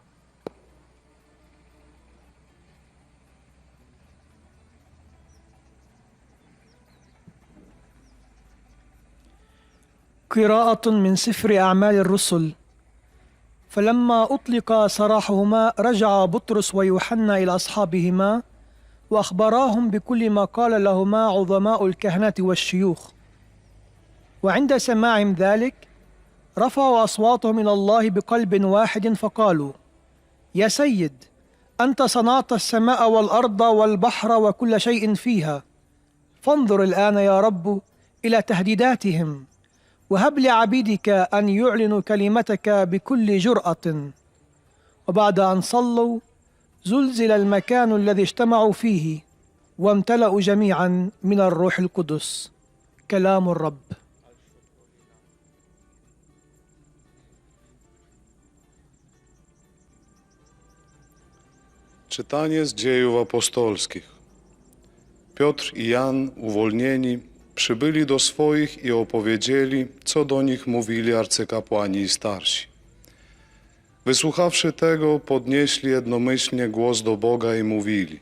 قراءة من سفر أعمال الرسل. فلما أطلق سراحهما رجع بطرس ويوحنا إلى أصحابهما وأخبراهم بكل ما قال لهما عظماء الكهنة والشيوخ. وعند سماعهم ذلك رفعوا أصواتهم إلى الله بقلب واحد فقالوا: يا سيد، أنت صنعت السماء والأرض والبحر وكل شيء فيها، فانظر الآن يا رب إلى تهديداتهم، وهب لعبيدك أن يعلنوا كلمتك بكل جرأة. وبعد أن صلوا زلزل المكان الذي اجتمعوا فيه وامتلأوا جميعا من الروح القدس. كلام الرب. Czytanie z dziejów apostolskich. Piotr i Jan, uwolnieni, przybyli do swoich i opowiedzieli, co do nich mówili arcykapłani i starsi. Wysłuchawszy tego, podnieśli jednomyślnie głos do Boga i mówili: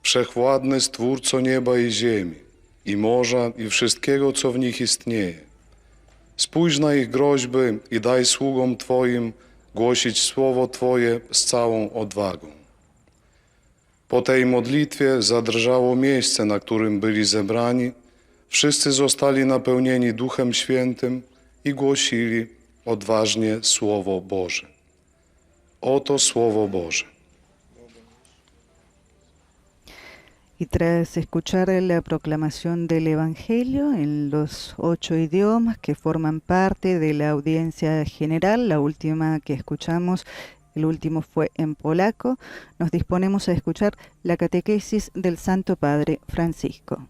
Wszechwładny Stwórco nieba i ziemi, i morza, i wszystkiego, co w nich istnieje. Spójrz na ich groźby i daj sługom Twoim głosić słowo Twoje z całą odwagą. Po tej modlitwie zadrżało miejsce, na którym byli zebrani. Wszyscy zostali napełnieni Duchem Świętym i głosili odważnie Słowo Boże. Oto Słowo Boże. Y tras escuchar la proclamación del Evangelio en los 8 idiomas que forman parte de la audiencia general, la última que escuchamos, el último fue en polaco, nos disponemos a escuchar la catequesis del Santo Padre Francisco.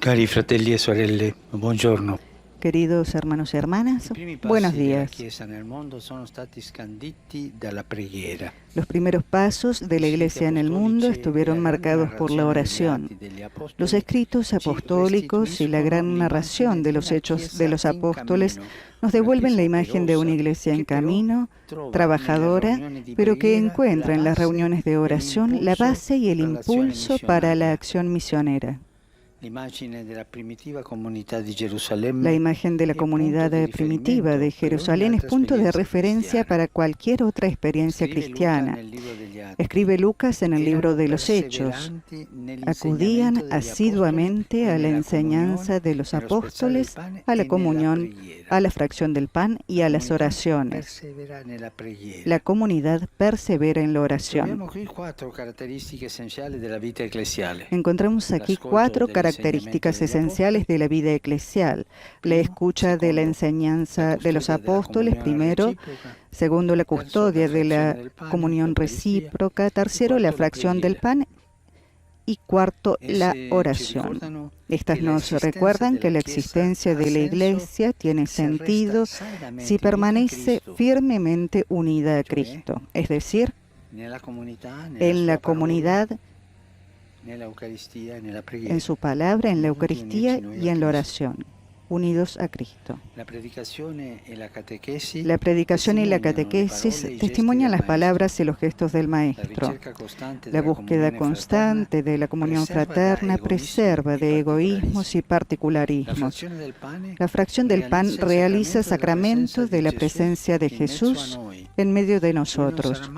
Cari fratelli e sorelle, buongiorno. Queridos hermanos y hermanas, buenos días. Los primeros pasos de la Iglesia en el mundo estuvieron marcados por la oración. Los escritos apostólicos y la gran narración de los hechos de los apóstoles nos devuelven la imagen de una Iglesia en camino, trabajadora, pero que encuentra en las reuniones de oración la base y el impulso para la acción misionera. La imagen de la comunidad primitiva de Jerusalén es punto de referencia para cualquier otra experiencia cristiana. Escribe Lucas en el libro de los Hechos. Acudían asiduamente a la enseñanza de los apóstoles, a la comunión, a la fracción del pan y a las oraciones. La comunidad persevera en la oración. Encontramos aquí 4 características esenciales de la vida eclesial: la escucha de la enseñanza de los apóstoles, primero; segundo, la custodia de la comunión recíproca; tercero, la fracción del pan; y cuarto, la oración. Estas nos recuerdan que la existencia de la Iglesia tiene sentido si permanece firmemente unida a Cristo, es decir, en la comunidad, en su palabra, en la Eucaristía y en la oración, unidos a Cristo. La predicación y la catequesis testimonian las palabras y los gestos del Maestro. La búsqueda constante de la comunión fraterna preserva de egoísmos y particularismos. La fracción del pan realiza sacramentos de la presencia de Jesús en medio de nosotros.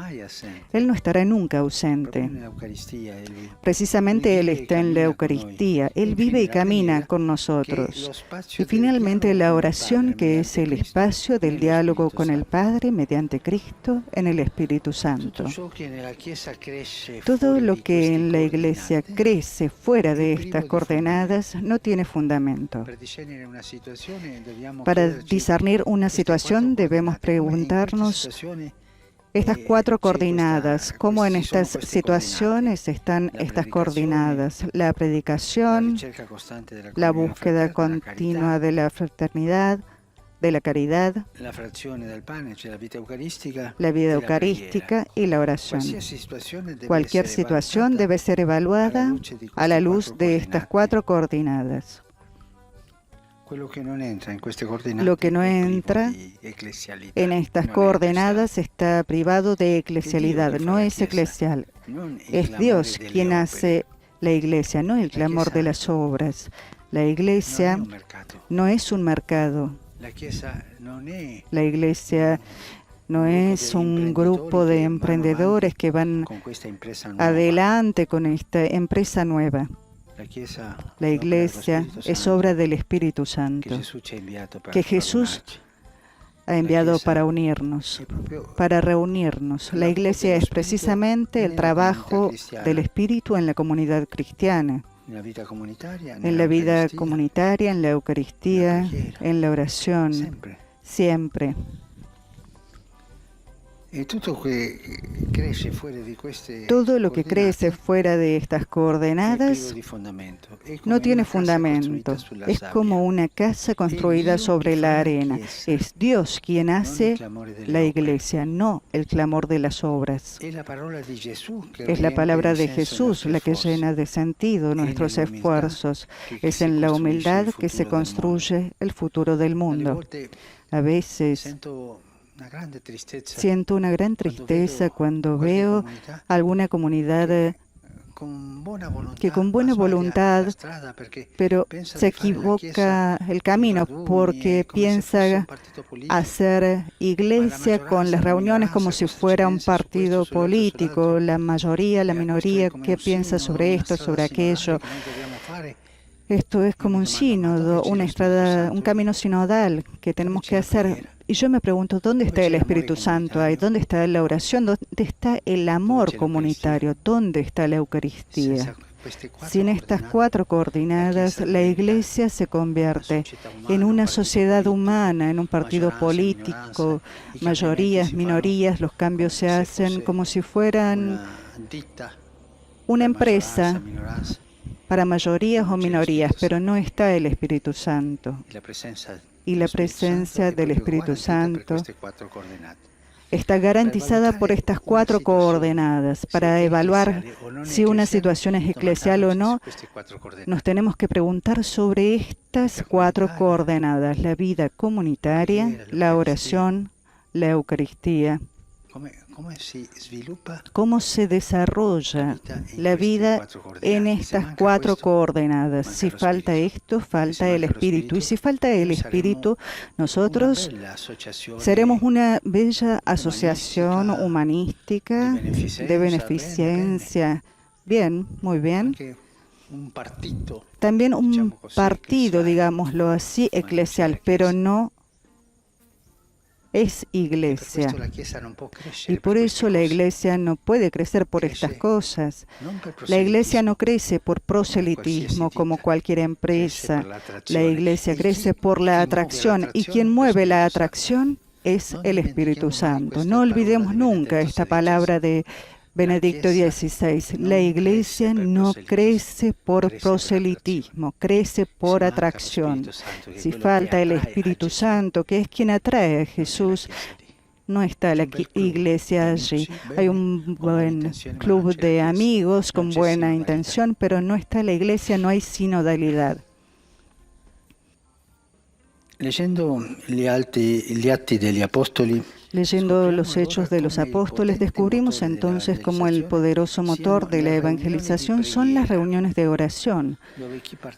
Él no estará nunca ausente. Precisamente Él está en la Eucaristía. Él vive y camina con nosotros. Y finalmente la oración, que es el espacio del diálogo con el Padre mediante Cristo en el Espíritu Santo. Todo lo que en la Iglesia crece fuera de estas coordenadas no tiene fundamento. Para discernir una situación debemos preguntarnos estas 4 coordenadas, cómo en estas situaciones están estas coordenadas: la predicación, la búsqueda continua de la fraternidad, de la caridad, la vida eucarística y la oración. Cualquier situación debe ser evaluada a la luz de estas 4 coordenadas. Lo que no entra en estas coordenadas está privado de eclesialidad, no es eclesial. Es Dios quien hace la Iglesia, no el clamor de las obras. La Iglesia no es un mercado. La Iglesia no es un grupo de emprendedores que van adelante con esta empresa nueva. La Iglesia es obra del Espíritu Santo, que Jesús ha enviado para unirnos, para reunirnos. La Iglesia es precisamente el trabajo del Espíritu en la comunidad cristiana, en la vida comunitaria, en la Eucaristía, en la oración, siempre. Todo lo que crece fuera de estas coordenadas no tiene fundamento. Es como una casa construida sobre la arena. Es Dios quien hace la Iglesia, no el clamor de las obras. Es la palabra de Jesús la que llena de sentido nuestros esfuerzos. Es en la humildad que se construye el futuro del mundo. A veces siento una gran tristeza cuando veo alguna comunidad que con buena voluntad, pero se equivoca el camino porque piensa hacer iglesia con las reuniones como si fuera un partido político. La mayoría, la minoría, ¿qué piensa sobre esto, sobre aquello? Esto es como un sínodo, una estrada, un camino sinodal que tenemos que hacer. Y yo me pregunto, ¿dónde está el Espíritu Santo ahí? ¿Dónde está la oración? ¿Dónde está el amor comunitario? ¿Dónde está la Eucaristía? Sin estas 4 coordenadas, la Iglesia se convierte en una sociedad humana, en un partido político, mayorías, minorías, los cambios se hacen como si fueran una empresa para mayorías o minorías, pero no está el Espíritu Santo. Y la presencia del Espíritu Santo está garantizada por estas 4 coordenadas. Para evaluar si una situación es eclesial o no, nos tenemos que preguntar sobre estas 4 coordenadas: la vida comunitaria, la oración, la Eucaristía. ¿Cómo se desarrolla la vida en estas 4 coordenadas? Si falta esto, falta el Espíritu. Y si falta el Espíritu, nosotros seremos una bella asociación humanística de beneficencia. Bien, muy bien. También un partido, digámoslo así, eclesial, pero no es iglesia. Y por eso la Iglesia no puede crecer por estas cosas. La Iglesia no crece por proselitismo como cualquier empresa. La Iglesia crece por la atracción, y quien mueve la atracción es el Espíritu Santo. No olvidemos nunca esta palabra de Benedicto XVI. La Iglesia no crece por proselitismo, crece por atracción. Si falta el Espíritu Santo, que es quien atrae a Jesús, no está la Iglesia allí. Hay un buen club de amigos con buena intención, pero no está la Iglesia, no hay sinodalidad. Leyendo gli atti degli apostoli, leyendo los Hechos de los Apóstoles, descubrimos entonces cómo el poderoso motor de la evangelización son las reuniones de oración,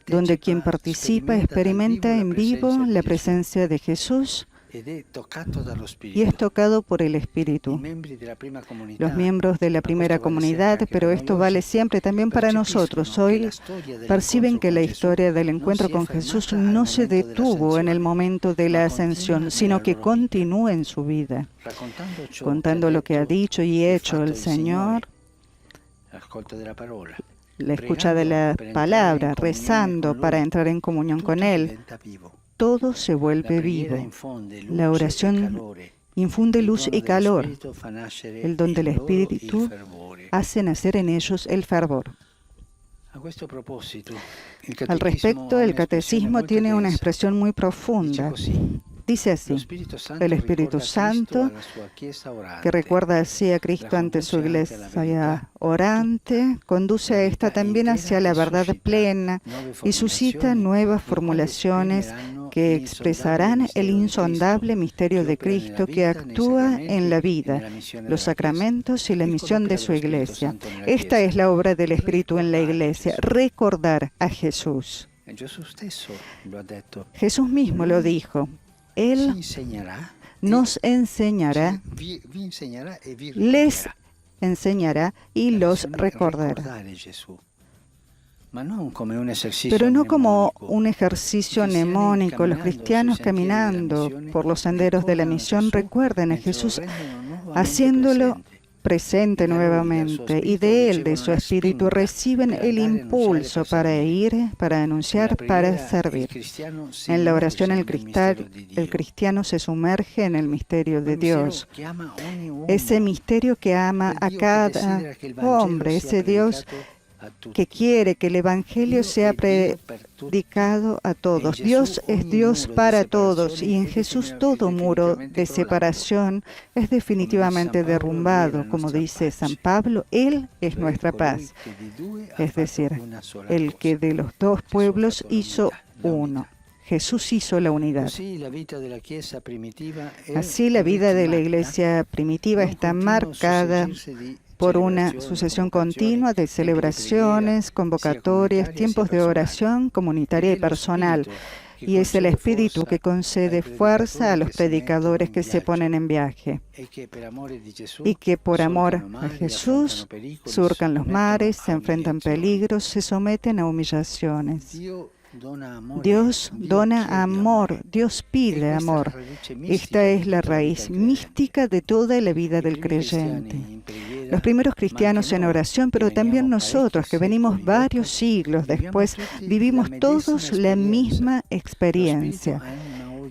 donde quien participa experimenta en vivo la presencia de Jesús y es tocado por el Espíritu. Los miembros de la primera comunidad, pero esto vale siempre también para nosotros, hoy perciben que la historia del encuentro con Jesús no se detuvo en el momento de la ascensión, sino que continúa en su vida, contando lo que ha dicho y hecho el Señor, la escucha de la palabra, rezando para entrar en comunión con Él. Todo se vuelve vivo. La oración infunde luz y calor. El don del Espíritu hace nacer en ellos el fervor. Al respecto, el Catecismo tiene una expresión muy profunda. Dice así: el Espíritu Santo, que recuerda así a Cristo ante su iglesia orante, conduce a esta también hacia la verdad plena y suscita nuevas formulaciones que expresarán el insondable misterio de Cristo que actúa en la vida, los sacramentos y la misión de su iglesia. Esta es la obra del Espíritu en la iglesia, recordar a Jesús. Jesús mismo lo dijo. Él nos enseñará, les enseñará y los recordará. Pero no como un ejercicio mnemónico. Los cristianos caminando por los senderos de la misión recuerden a Jesús haciéndolo presente nuevamente, y de Él, de su Espíritu, reciben el impulso para ir, para anunciar, para servir. En la oración el cristiano se sumerge en el misterio de Dios, ese misterio que ama a cada hombre, ese Dios que quiere que el Evangelio sea predicado a todos. Dios es Dios para todos, y en Jesús todo muro de separación es definitivamente derrumbado. Como dice San Pablo, Él es nuestra paz, es decir, el que de los dos pueblos hizo uno. Jesús hizo la unidad. Así la vida de la iglesia primitiva está marcada por una sucesión continua de celebraciones, convocatorias, tiempos de oración comunitaria y personal. Y es el Espíritu que concede fuerza a los predicadores que se ponen en viaje y que por amor a Jesús surcan los mares, se enfrentan peligros, se someten a humillaciones. Dios dona amor, Dios pide amor. Esta es la raíz mística de toda la vida del creyente. Los primeros cristianos en oración, pero también nosotros, que venimos varios siglos después, vivimos todos la misma experiencia.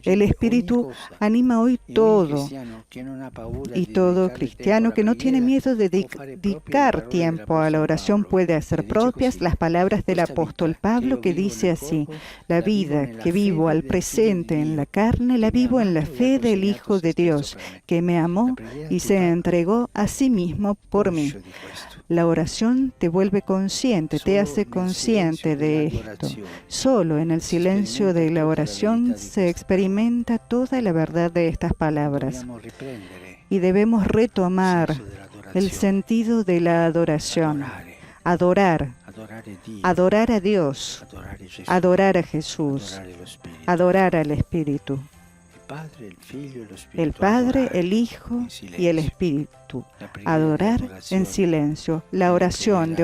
El Espíritu anima hoy todo, y todo cristiano que no tiene miedo de dedicar tiempo a la oración puede hacer propias las palabras del apóstol Pablo, que dice así: la vida que vivo al presente en la carne, la vivo en la fe del Hijo de Dios, que me amó y se entregó a sí mismo por mí. La oración te vuelve consciente, te hace consciente de esto. Solo en el silencio de la oración se experimenta toda la verdad de estas palabras. Y debemos retomar el sentido de la adoración. Adorar. Adorar a Dios. Adorar a Jesús. Adorar al Espíritu. El Padre, el Hijo y el Espíritu. Adorar en silencio. La oración de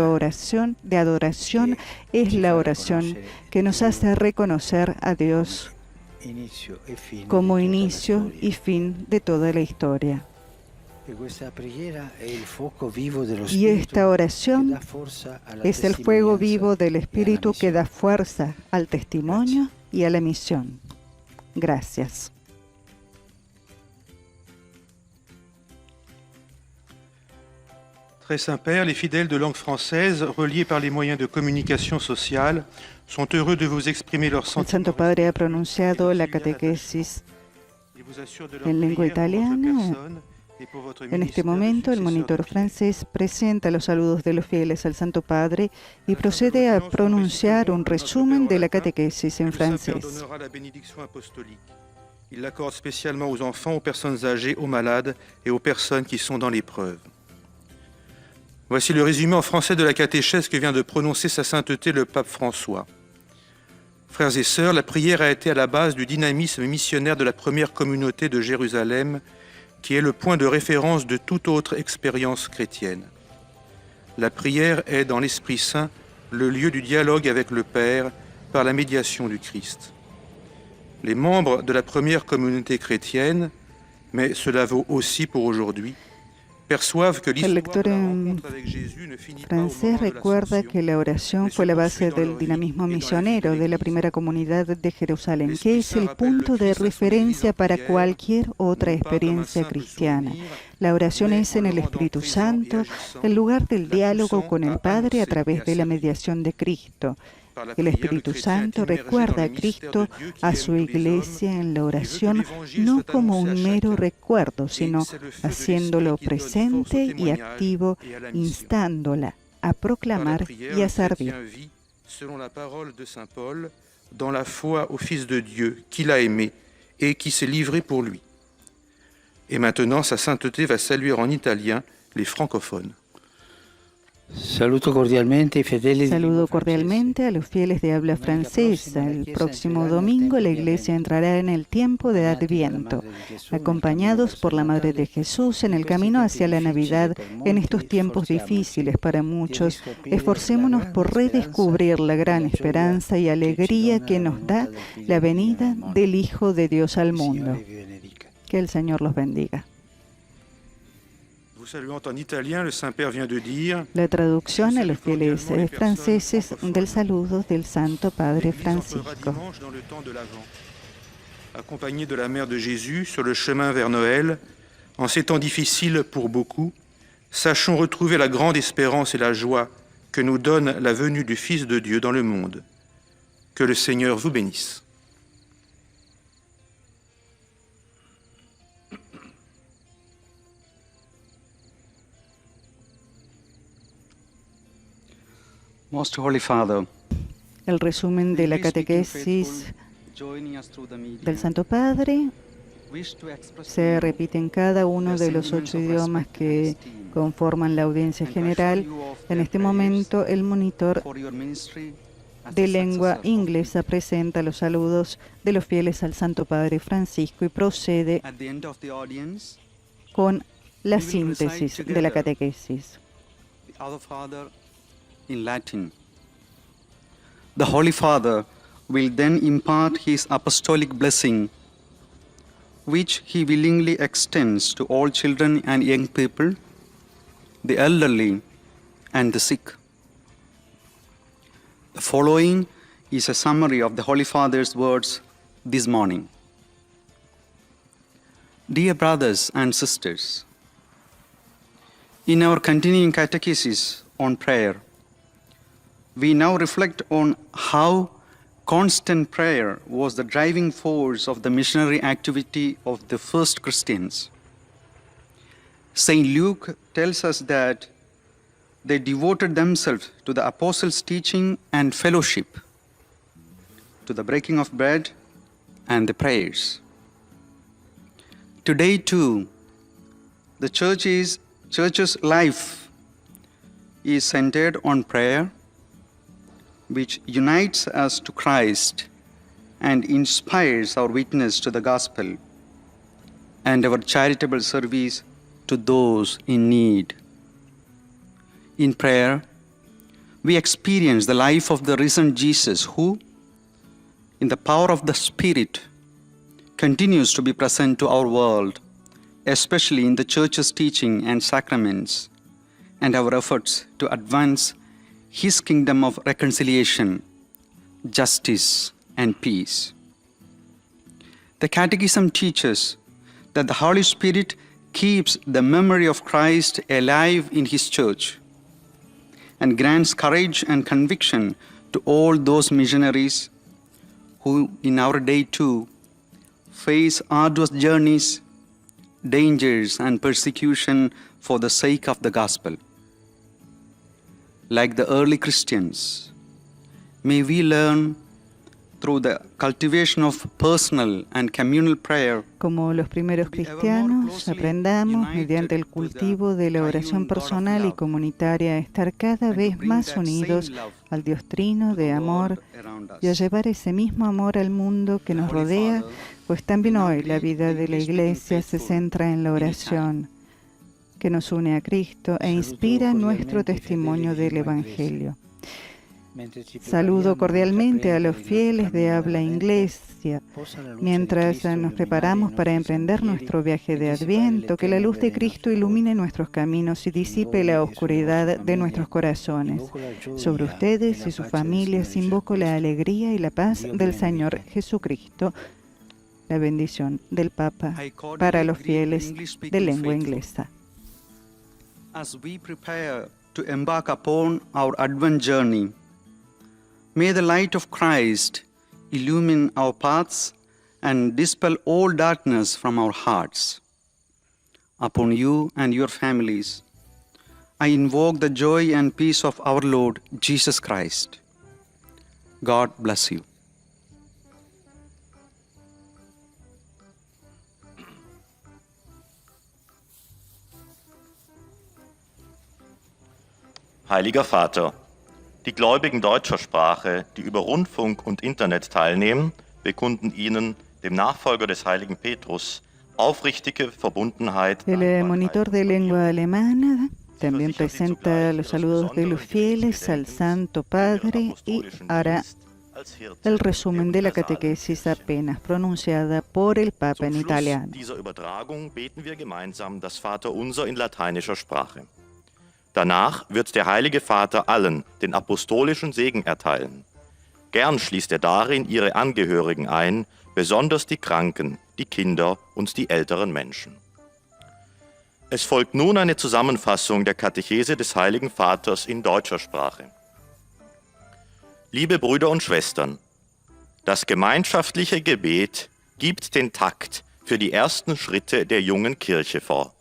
adoración es la oración que nos hace reconocer a Dios como inicio y fin de toda la historia. Y esta oración es el fuego vivo del Espíritu que da fuerza al testimonio y a la misión. Gracias. Très Saint-Père, les fidèles de langue française, reliés par les moyens de communication sociale, sont heureux de vous exprimer leurs El sentiments. Santo Padre ha pronunciado la catequesis en lengua italiana. En este momento, el monitor francés presenta los saludos de los fieles al Santo Padre y procede a pronunciar un resumen de la catequesis en francés. Il l'accorde spécialement aux enfants, aux personnes âgées, aux malades et aux personnes qui sont dans l'épreuve. Voici le résumé en français de la catéchèse que vient de prononcer Sa Sainteté le pape François. Frères et sœurs, la prière a été à la base du dynamisme missionnaire de la première communauté de Jérusalem, qui est le point de référence de toute autre expérience chrétienne. La prière est, dans l'Esprit Saint, le lieu du dialogue avec le Père par la médiation du Christ. Les membres de la première communauté chrétienne, mais cela vaut aussi pour aujourd'hui, perçoivent que l'histoire de la rencontre avec Jésus ne finit pas au francés moment de recuerda l'Ascension, que la oración fue la base del dinamismo misionero de la primera comunidad de Jerusalén, que es el punto de referencia para cualquier otra experiencia cristiana. La oración es en el Espíritu Santo, el lugar del diálogo con el Padre a través de la mediación de Cristo. El Espíritu Santo recuerda a Cristo, a su iglesia en la oración, no como un mero recuerdo, sino haciéndolo presente y activo, instándola a proclamar y a servir. Selon la parole de Saint Paul, dans la foi au Fils de Dieu, qu'il a aimé et qui s'est livré pour lui. Et maintenant, sa sainteté va saluer en italien les francophones. Saludo cordialmente a los fieles de habla francesa. El próximo domingo la Iglesia entrará en el tiempo de Adviento, acompañados por la Madre de Jesús en el camino hacia la Navidad en estos tiempos difíciles para muchos. Esforcémonos por redescubrir la gran esperanza y alegría que nos da la venida del Hijo de Dios al mundo. Que el Señor los bendiga. La traducción a los fieles franceses del saludo del Santo Padre Francisco. Accompagné de la mère de Jésus sur le chemin vers Noël, en ces temps difficiles pour beaucoup, sachons retrouver la grande espérance et la joie que nous donne la venue du Fils de Dieu dans le monde. Que le Seigneur vous bénisse. Most Holy Father, el resumen de la catequesis del Santo Padre se repite en cada uno de los 8 idiomas que conforman la audiencia general. En este momento, el monitor de lengua inglesa presenta los saludos de los fieles al Santo Padre Francisco y procede con la síntesis de la catequesis. in Latin. The Holy Father will then impart his apostolic blessing, which he willingly extends to all children and young people, the elderly and the sick. The following is a summary of the Holy Father's words this morning. Dear brothers and sisters, in our continuing catechesis on prayer, we now reflect on how constant prayer was the driving force of the missionary activity of the first Christians. St. Luke tells us that they devoted themselves to the apostles' teaching and fellowship, to the breaking of bread and the prayers. Today too, the church's life is centered on prayer, which unites us to Christ and inspires our witness to the gospel and our charitable service to those in need. In prayer, we experience the life of the risen Jesus who, in the power of the Spirit, continues to be present to our world, especially in the Church's teaching and sacraments, and our efforts to advance His kingdom of reconciliation, justice, and peace. The Catechism teaches that the Holy Spirit keeps the memory of Christ alive in His Church and grants courage and conviction to all those missionaries who in our day too face arduous journeys, dangers, and persecution for the sake of the gospel. Like the early Christians, may we learn through the cultivation of personal and communal prayer, Como los primeros cristianos, aprendamos, mediante el cultivo de la oración personal y comunitaria, a estar cada vez más unidos al Dios Trino de amor y a llevar ese mismo amor al mundo que nos rodea, pues también hoy la vida de la Iglesia se centra en la oración, que nos une a Cristo e inspira nuestro testimonio del Evangelio. Saludo cordialmente a los fieles de habla inglesa. Mientras nos preparamos para emprender nuestro viaje de Adviento, que la luz de Cristo ilumine nuestros caminos y disipe la oscuridad de nuestros corazones. Sobre ustedes y sus familias invoco la alegría y la paz del Señor Jesucristo. La bendición del Papa para los fieles de lengua inglesa. as we prepare to embark upon our Advent journey, may the light of Christ illumine our paths and dispel all darkness from our hearts. Upon you and your families, I invoke the joy and peace of our Lord Jesus Christ. God bless you. Heiliger Vater, die Gläubigen deutscher Sprache, die über Rundfunk und Internet teilnehmen, bekunden Ihnen, dem Nachfolger des heiligen Petrus, aufrichtige Verbundenheit. El monitor de lengua alemana también presenta los saludos de los fieles al Santo Padre y hará el resumen de la catequesis apenas pronunciada por el Papa en italiano. Dieser Übertragung beten wir gemeinsam das Vaterunser in lateinischer Sprache. Danach wird der Heilige Vater allen den apostolischen Segen erteilen. Gern schließt er darin ihre Angehörigen ein, besonders die Kranken, die Kinder und die älteren Menschen. Es folgt nun eine Zusammenfassung der Katechese des Heiligen Vaters in deutscher Sprache. Liebe Brüder und Schwestern, das gemeinschaftliche Gebet gibt den Takt für die ersten Schritte der jungen Kirche vor.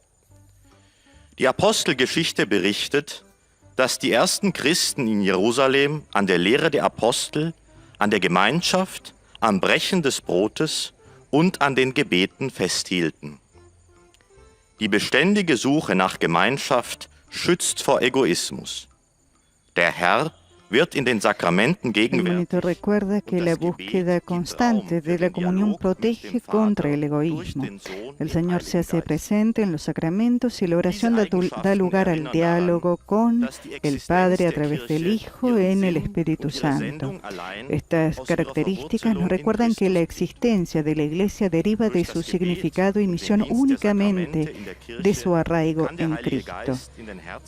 Die Apostelgeschichte berichtet, dass die ersten Christen in Jerusalem an der Lehre der Apostel, an der Gemeinschaft, am Brechen des Brotes und an den Gebeten festhielten. Die beständige Suche nach Gemeinschaft schützt vor Egoismus. Der Herr wird in den Sakramenten El gegenwärtig. monitor recuerda que la búsqueda constante de la comunión protege contra el egoísmo. El Señor se hace presente en los sacramentos y la oración da lugar al diálogo con el Padre a través del Hijo en el Espíritu Santo. Estas características nos recuerdan que la existencia de la Iglesia deriva de su significado y misión únicamente de su arraigo en Cristo.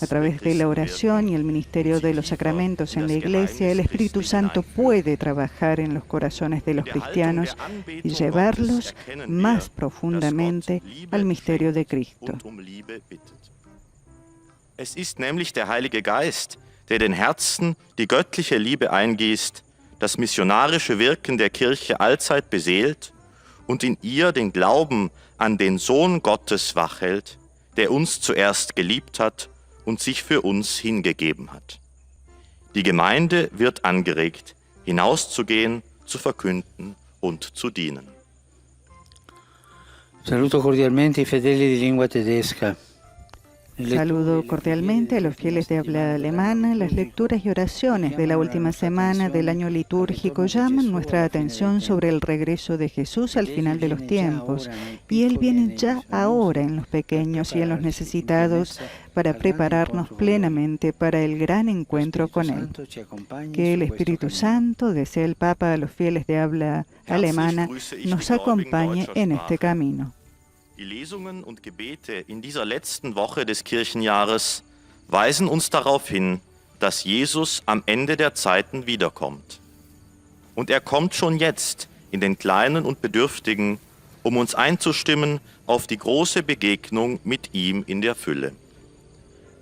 A través de la oración y el ministerio de los sacramentos en la Iglesia, el Espíritu Santo puede trabajar en los corazones de los cristianos y llevarlos más profundamente al misterio de Cristo. Es ist nämlich der Heilige Geist, der den Herzen die göttliche Liebe eingießt, das missionarische Wirken der Kirche allzeit beseelt und in ihr den Glauben an den Sohn Gottes wachhält, der uns zuerst geliebt hat und sich für uns hingegeben hat. Die Gemeinde wird angeregt, hinauszugehen, zu verkünden und zu dienen. Saluto cordialmente i fedeli di lingua tedesca. Saludo cordialmente a los fieles de habla alemana. Las lecturas y oraciones de la última semana del año litúrgico llaman nuestra atención sobre el regreso de Jesús al final de los tiempos. Y Él viene ya ahora en los pequeños y en los necesitados para prepararnos plenamente para el gran encuentro con Él. Que el Espíritu Santo, desea el Papa a los fieles de habla alemana, nos acompañe en este camino. Die Lesungen und Gebete in dieser letzten Woche des Kirchenjahres weisen uns darauf hin, dass Jesus am Ende der Zeiten wiederkommt. Und er kommt schon jetzt in den Kleinen und Bedürftigen, um uns einzustimmen auf die große Begegnung mit ihm in der Fülle.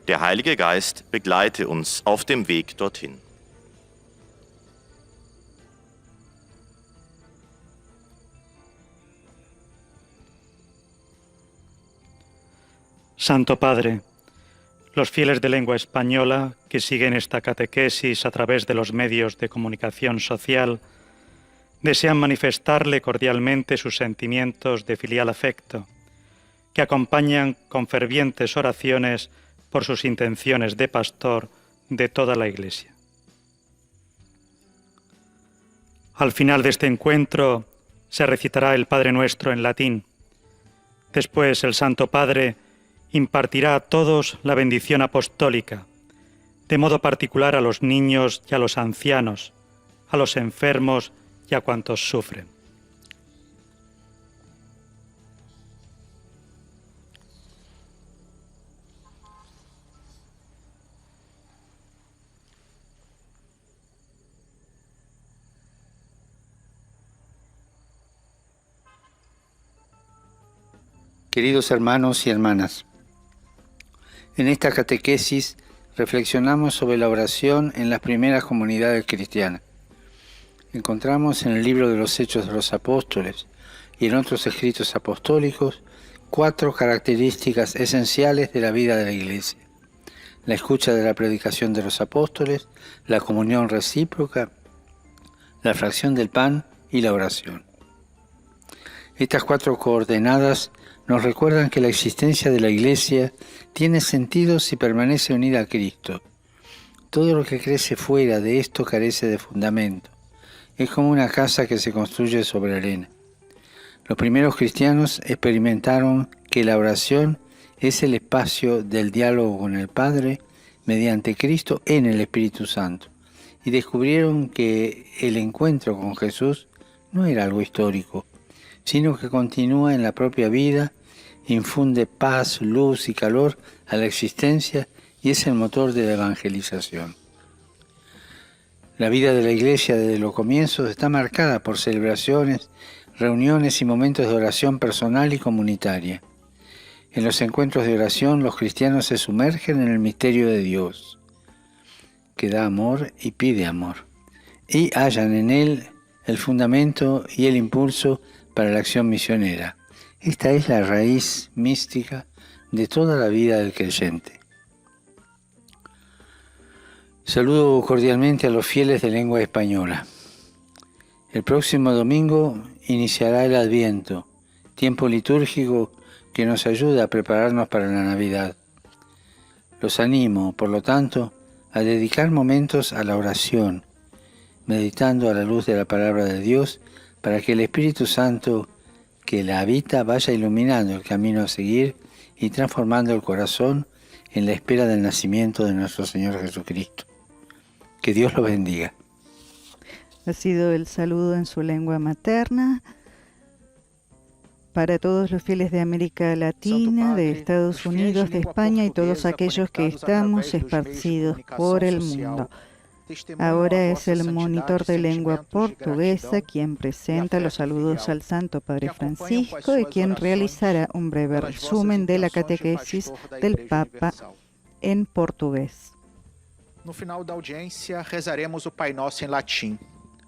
Der Heilige Geist begleite uns auf dem Weg dorthin. Santo Padre, los fieles de lengua española que siguen esta catequesis a través de los medios de comunicación social desean manifestarle cordialmente sus sentimientos de filial afecto, que acompañan con fervientes oraciones por sus intenciones de pastor de toda la Iglesia. Al final de este encuentro se recitará el Padre Nuestro en latín. Después el Santo Padre impartirá a todos la bendición apostólica, de modo particular a los niños y a los ancianos, a los enfermos y a cuantos sufren. Queridos hermanos y hermanas, en esta catequesis reflexionamos sobre la oración en las primeras comunidades cristianas. Encontramos en el libro de los Hechos de los Apóstoles y en otros escritos apostólicos 4 características esenciales de la vida de la Iglesia: la escucha de la predicación de los apóstoles, la comunión recíproca, la fracción del pan y la oración. Estas 4 coordenadas nos recuerdan que la existencia de la Iglesia tiene sentido si permanece unida a Cristo. Todo lo que crece fuera de esto carece de fundamento. Es como una casa que se construye sobre arena. Los primeros cristianos experimentaron que la oración es el espacio del diálogo con el Padre mediante Cristo en el Espíritu Santo, y descubrieron que el encuentro con Jesús no era algo histórico, sino que continúa en la propia vida, infunde paz, luz y calor a la existencia y es el motor de la evangelización. La vida de la Iglesia desde los comienzos está marcada por celebraciones, reuniones y momentos de oración personal y comunitaria. En los encuentros de oración los cristianos se sumergen en el misterio de Dios, que da amor y pide amor, y hallan en él el fundamento y el impulso para la acción misionera. Esta es la raíz mística de toda la vida del creyente. Saludo cordialmente a los fieles de lengua española. El próximo domingo iniciará el Adviento, tiempo litúrgico que nos ayuda a prepararnos para la Navidad. Los animo, por lo tanto, a dedicar momentos a la oración, meditando a la luz de la palabra de Dios, para que el Espíritu Santo que la habita vaya iluminando el camino a seguir y transformando el corazón en la espera del nacimiento de nuestro Señor Jesucristo. Que Dios lo bendiga. Ha sido el saludo en su lengua materna para todos los fieles de América Latina, de Estados Unidos, de España y todos aquellos que estamos esparcidos por el mundo. Ahora es el monitor de lengua portuguesa quien presenta los saludos al Santo Padre Francisco y quien realizará un breve resumen de la catequesis del Papa em português. No final da audiência, rezaremos o Pai Nosso em latim.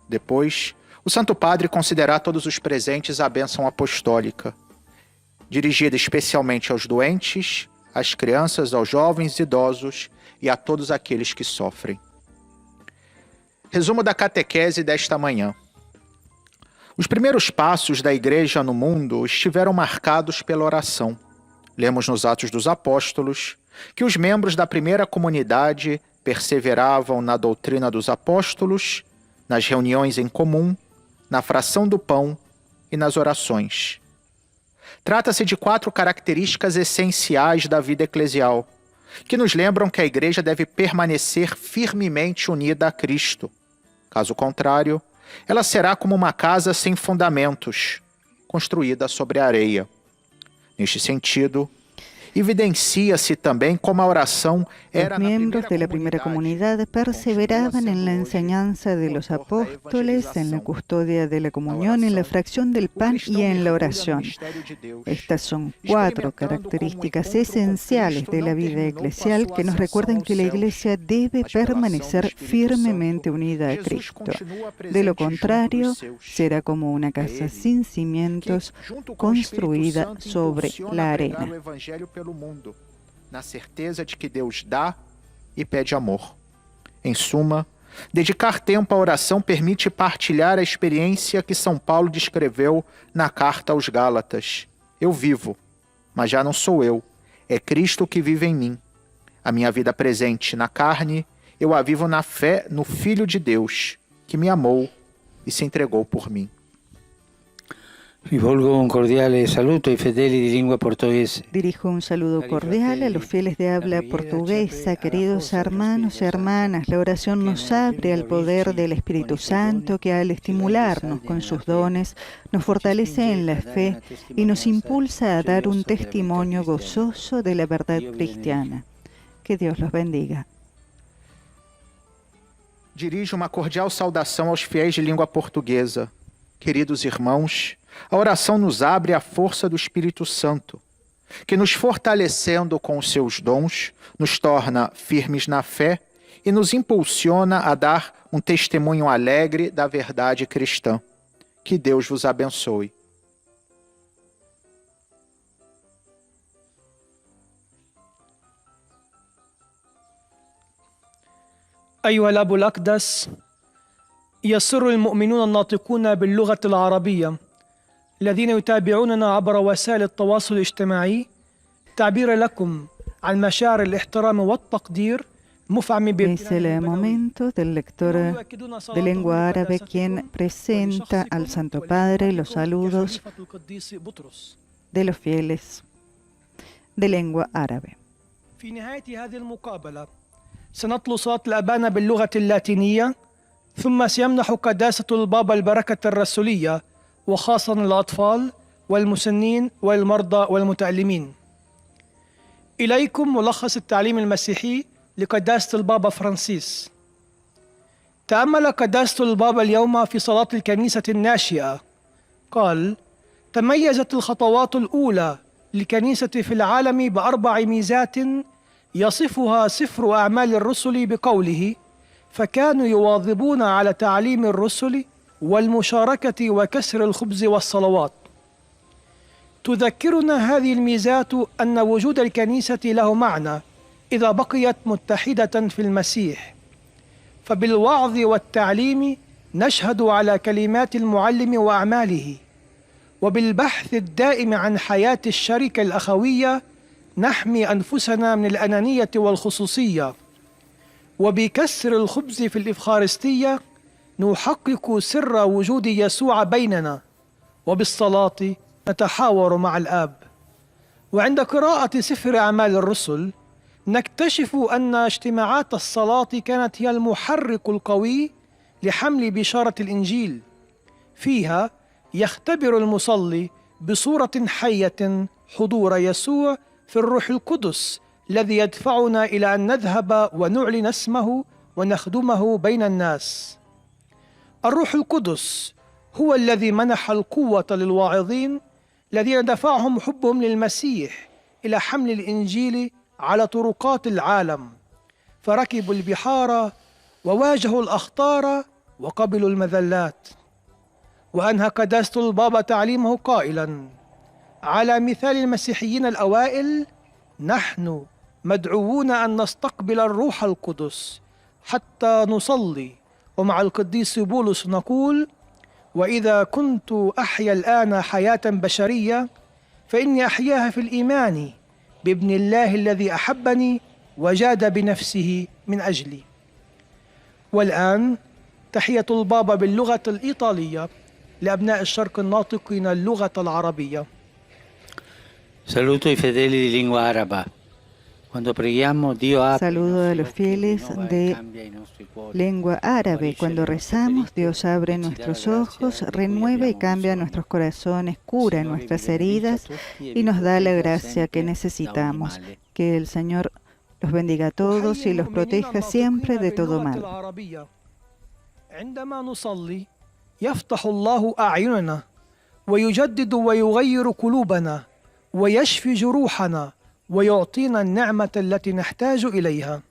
Depois, o Santo Padre concederá a todos os presentes a bênção apostólica, dirigida especialmente aos doentes, às crianças, aos jovens, idosos e a todos aqueles que sofrem. Resumo da catequese desta manhã. Os primeiros passos da Igreja no mundo estiveram marcados pela oração. Lemos nos Atos dos Apóstolos que os membros da primeira comunidade perseveravam na doutrina dos apóstolos, nas reuniões em comum, na fração do pão e nas orações. Trata-se de 4 características essenciais da vida eclesial, que nos lembram que a Igreja deve permanecer firmemente unida a Cristo. Caso contrário, ela será como uma casa sem fundamentos, construída sobre a areia. Neste sentido, evidencia-se também como a oração era. Los miembros de la primera comunidad perseveraban en la enseñanza de los apóstoles, en la custodia de la comunión, en la fracción del pan y en la oración. Estas son 4 características esenciales de la vida eclesial que nos recuerdan que la Iglesia debe permanecer firmemente unida a Cristo. De lo contrario, será como una casa sin cimientos construida sobre la arena. Mundo, na certeza de que Deus dá e pede amor. Em suma, Dedicar tempo à oração permite partilhar a experiência que São Paulo descreveu na carta aos Gálatas. Eu vivo, mas já não sou eu, é Cristo que vive em mim. A minha vida presente na carne, eu a vivo na fé no Filho de Deus, que me amou e se entregou por mim. Rivolgo un cordiale saluto ai fedeli di lingua portoghese. Dirijo un saludo cordial a los fieles de habla portuguesa, queridos hermanos y hermanas. La oración nos abre al poder del Espíritu Santo que al estimularnos con sus dones nos fortalece en la fe y nos impulsa a dar un testimonio gozoso de la verdad cristiana. Que Dios los bendiga. Dirijo uma cordial saudação aos fiéis de língua portuguesa. Queridos irmãos, a oração nos abre a força do Espírito Santo, que nos fortalecendo com os seus dons, nos torna firmes na fé e nos impulsiona a dar um testemunho alegre da verdade cristã. Que Deus vos abençoe. أيها الأب الأقدس، يسر المؤمنون الناطقون باللغة العربية الذين يتابعوننا عبر وسائل التواصل الاجتماعي تعبير لكم عن مشاعر الاحترام والتقدير مفعم Es el momento del lector de lengua árabe quien presenta al Santo Padre los saludos de los fieles de lengua árabe. في نهاية هذه المقابلة سنتلو صلاة الأبانة باللغة اللاتينية، ثم سيمنح قداسة البابا البركة الرسولية وخاصة الأطفال والمسنين والمرضى والمتألمين. إليكم ملخص التعليم المسيحي لقداسة البابا فرانسيس. تأمل قداسة البابا اليوم في صلاة الكنيسة الناشئة. قال: تميزت الخطوات الأولى للكنيسة في العالم بأربع ميزات يصفها سفر أعمال الرسل بقوله: فكانوا يواظبون على تعليم الرسل والمشاركة وكسر الخبز والصلوات. تذكرنا هذه الميزات أن وجود الكنيسة له معنى إذا بقيت متحدة في المسيح، فبالوعظ والتعليم نشهد على كلمات المعلم وأعماله، وبالبحث الدائم عن حياة الشركة الأخوية نحمي أنفسنا من الأنانية والخصوصية، وبكسر الخبز في الإفخارستية نحقق سر وجود يسوع بيننا، وبالصلاة نتحاور مع الآب. وعند قراءة سفر أعمال الرسل نكتشف أن اجتماعات الصلاة كانت هي المحرك القوي لحمل بشارة الإنجيل. فيها يختبر المصلي بصورة حية حضور يسوع في الروح القدس الذي يدفعنا إلى أن نذهب ونعلن اسمه ونخدمه بين الناس. الروح القدس هو الذي منح القوة للواعظين الذين دفعهم حبهم للمسيح إلى حمل الإنجيل على طرقات العالم، فركبوا البحار وواجهوا الأخطار وقبلوا المذلات. وأنهى قداسة البابا تعليمه قائلا: على مثال المسيحيين الأوائل نحن مدعوون أن نستقبل الروح القدس حتى نصلي. ومع القديس بولس نقول: وإذا كنت أحيا الآن حياة بشرية فإني أحياها في الإيمان بابن الله الذي أحبني وجاد بنفسه من أجلي. والآن تحية البابا باللغة الإيطالية لأبناء الشرق الناطقين اللغة العربية. Saluto ai fedeli di lingua araba. Cuando preghiamo, Dio apre Saludo a los fieles de lengua árabe. Cuando rezamos, Dios abre nuestros ojos, renueva y cambia nuestros corazones, cura nuestras heridas y nos da la gracia que necesitamos. Que el Señor los bendiga a todos y los proteja siempre de todo mal. عندما نصلي يفتح الله أعيننا ويجدد ويغير قلوبنا ويشفي جروحنا ويعطينا النعمة التي نحتاج إليها.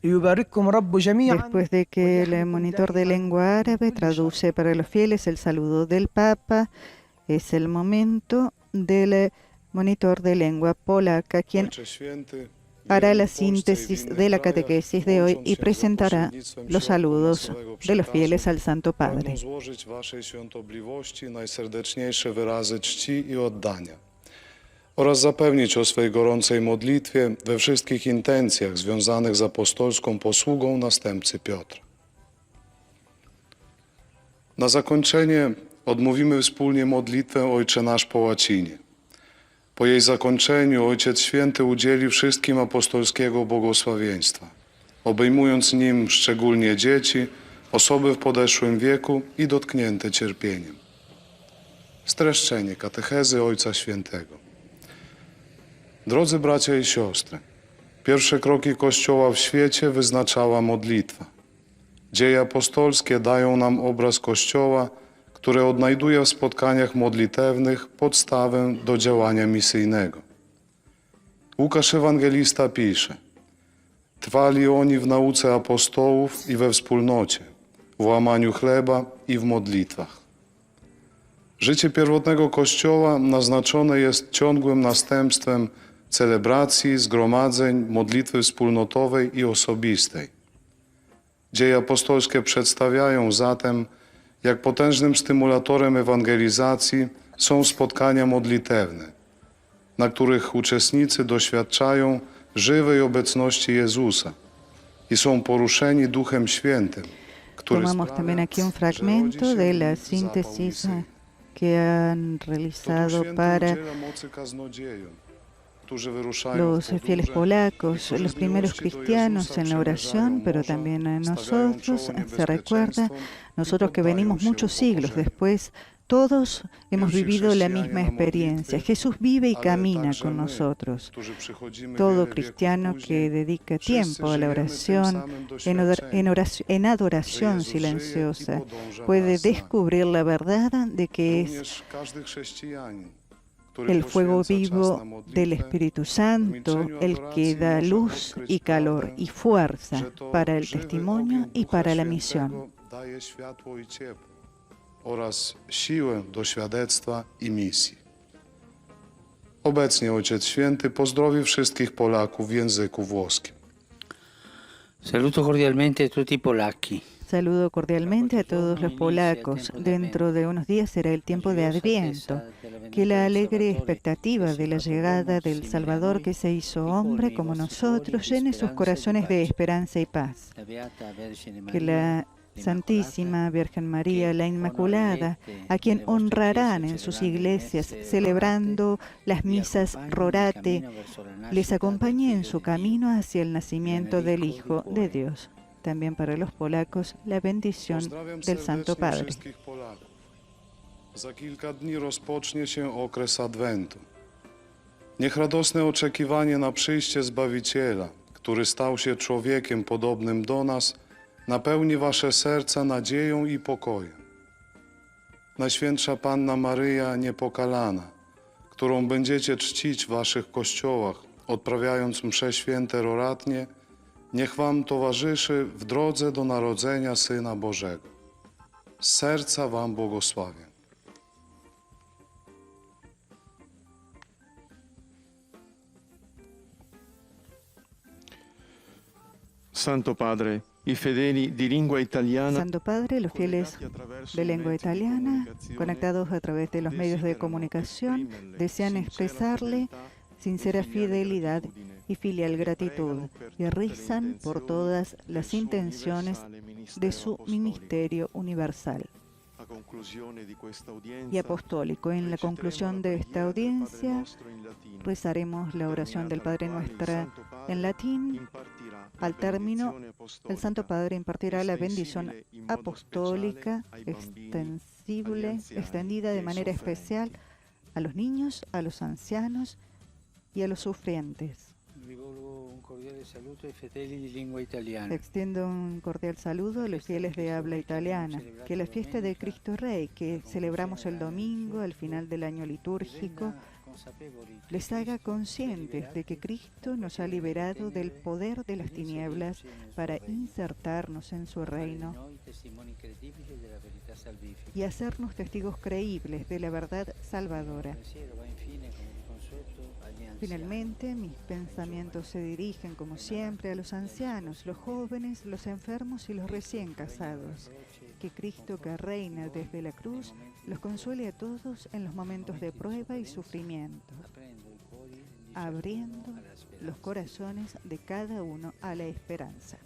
يبارككم رب جميعا. Después de que el monitor de lengua árabe traduce para los fieles el saludo del Papa, es el momento del monitor de lengua polaca, quien hará la síntesis de la catequesis de hoy y presentará los saludos de los fieles al Santo Padre. Pragnę złożyć waszej świątobliwości najserdeczniejsze wyrazy czci i oddania oraz zapewnić o swej gorącej modlitwie we wszystkich intencjach związanych z apostolską posługą następcy Piotra. Na zakończenie odmówimy wspólnie modlitwę Ojcze Nasz po łacinie. Po jej zakończeniu Ojciec Święty udzieli wszystkim apostolskiego błogosławieństwa, obejmując nim szczególnie dzieci, osoby w podeszłym wieku i dotknięte cierpieniem. Streszczenie katechezy Ojca Świętego. Drodzy bracia i siostry, pierwsze kroki Kościoła w świecie wyznaczała modlitwa. Dzieje apostolskie dają nam obraz Kościoła, który odnajduje w spotkaniach modlitewnych podstawę do działania misyjnego. Łukasz Ewangelista pisze: trwali oni w nauce apostołów i we wspólnocie, w łamaniu chleba i w modlitwach. Życie pierwotnego Kościoła naznaczone jest ciągłym następstwem celebracji, zgromadzeń, modlitwy wspólnotowej i osobistej. Dzieje apostolskie przedstawiają zatem, jak potężnym stymulatorem ewangelizacji są spotkania modlitewne, na których uczestnicy doświadczają żywej obecności Jezusa i są poruszeni Duchem Świętym, który Tomamos también aquí un fragmento de la síntesis que han realizado para los fieles polacos, los primeros cristianos en la oración, pero también a nosotros. Se recuerda, nosotros que venimos muchos siglos después, todos hemos vivido la misma experiencia. Jesús vive y camina con nosotros. Todo cristiano que dedica tiempo a la oración, en adoración silenciosa, puede descubrir la verdad de que es el fuego vivo del Espíritu Santo, el que da luz y calor y fuerza para el testimonio y para la misión. Oraz siłę do świadectwa i misji. Obecnie Ojciec Święty pozdrowi wszystkich Polaków w języku włoskim. Saluto cordialmente a tutti i polacchi. Saludo cordialmente a todos los polacos. Dentro de unos días será el tiempo de Adviento. Que la alegre expectativa de la llegada del Salvador que se hizo hombre como nosotros llene sus corazones de esperanza y paz. Que la Santísima Virgen María, la Inmaculada, a quien honrarán en sus iglesias celebrando las misas Rorate, les acompañe en su camino hacia el nacimiento del Hijo de Dios. También para los polacos, la bendición del Santo Padre. Za kilka dni rozpocznie się okres Adwentu. Niech radosne oczekiwanie na przyjście Zbawiciela, który stał się człowiekiem podobnym do nas, napełni wasze serca nadzieją i pokojem. Najświętsza Panna Maryja Niepokalana, którą będziecie czcić w waszych kościołach, odprawiając msze święte roratnie, niech wam towarzyszy w drodze do narodzenia Syna Bożego. Z serca wam błogosławię. Santo Padre, i fedeli di lingua italiana. Santo Padre, los fieles de lengua italiana, conectados a través de los medios de comunicación, desean expresarle sincera fidelidad y filial gratitud y rezan por todas las intenciones de su ministerio universal y apostólico. En la conclusión de esta audiencia rezaremos la oración del Padre Nuestro en latín. Al término, el Santo Padre impartirá la bendición apostólica extendida de manera especial a los niños, a los ancianos y a los sufrientes. Extiendo un cordial saludo a los fieles de habla italiana. Que la fiesta de Cristo Rey, que celebramos el domingo al final del año litúrgico, les haga conscientes de que Cristo nos ha liberado del poder de las tinieblas para insertarnos en su reino y hacernos testigos creíbles de la verdad salvadora. Finalmente, mis pensamientos se dirigen, como siempre, a los ancianos, los jóvenes, los enfermos y los recién casados. Que Cristo, que reina desde la cruz, los consuele a todos en los momentos de prueba y sufrimiento, abriendo los corazones de cada uno a la esperanza.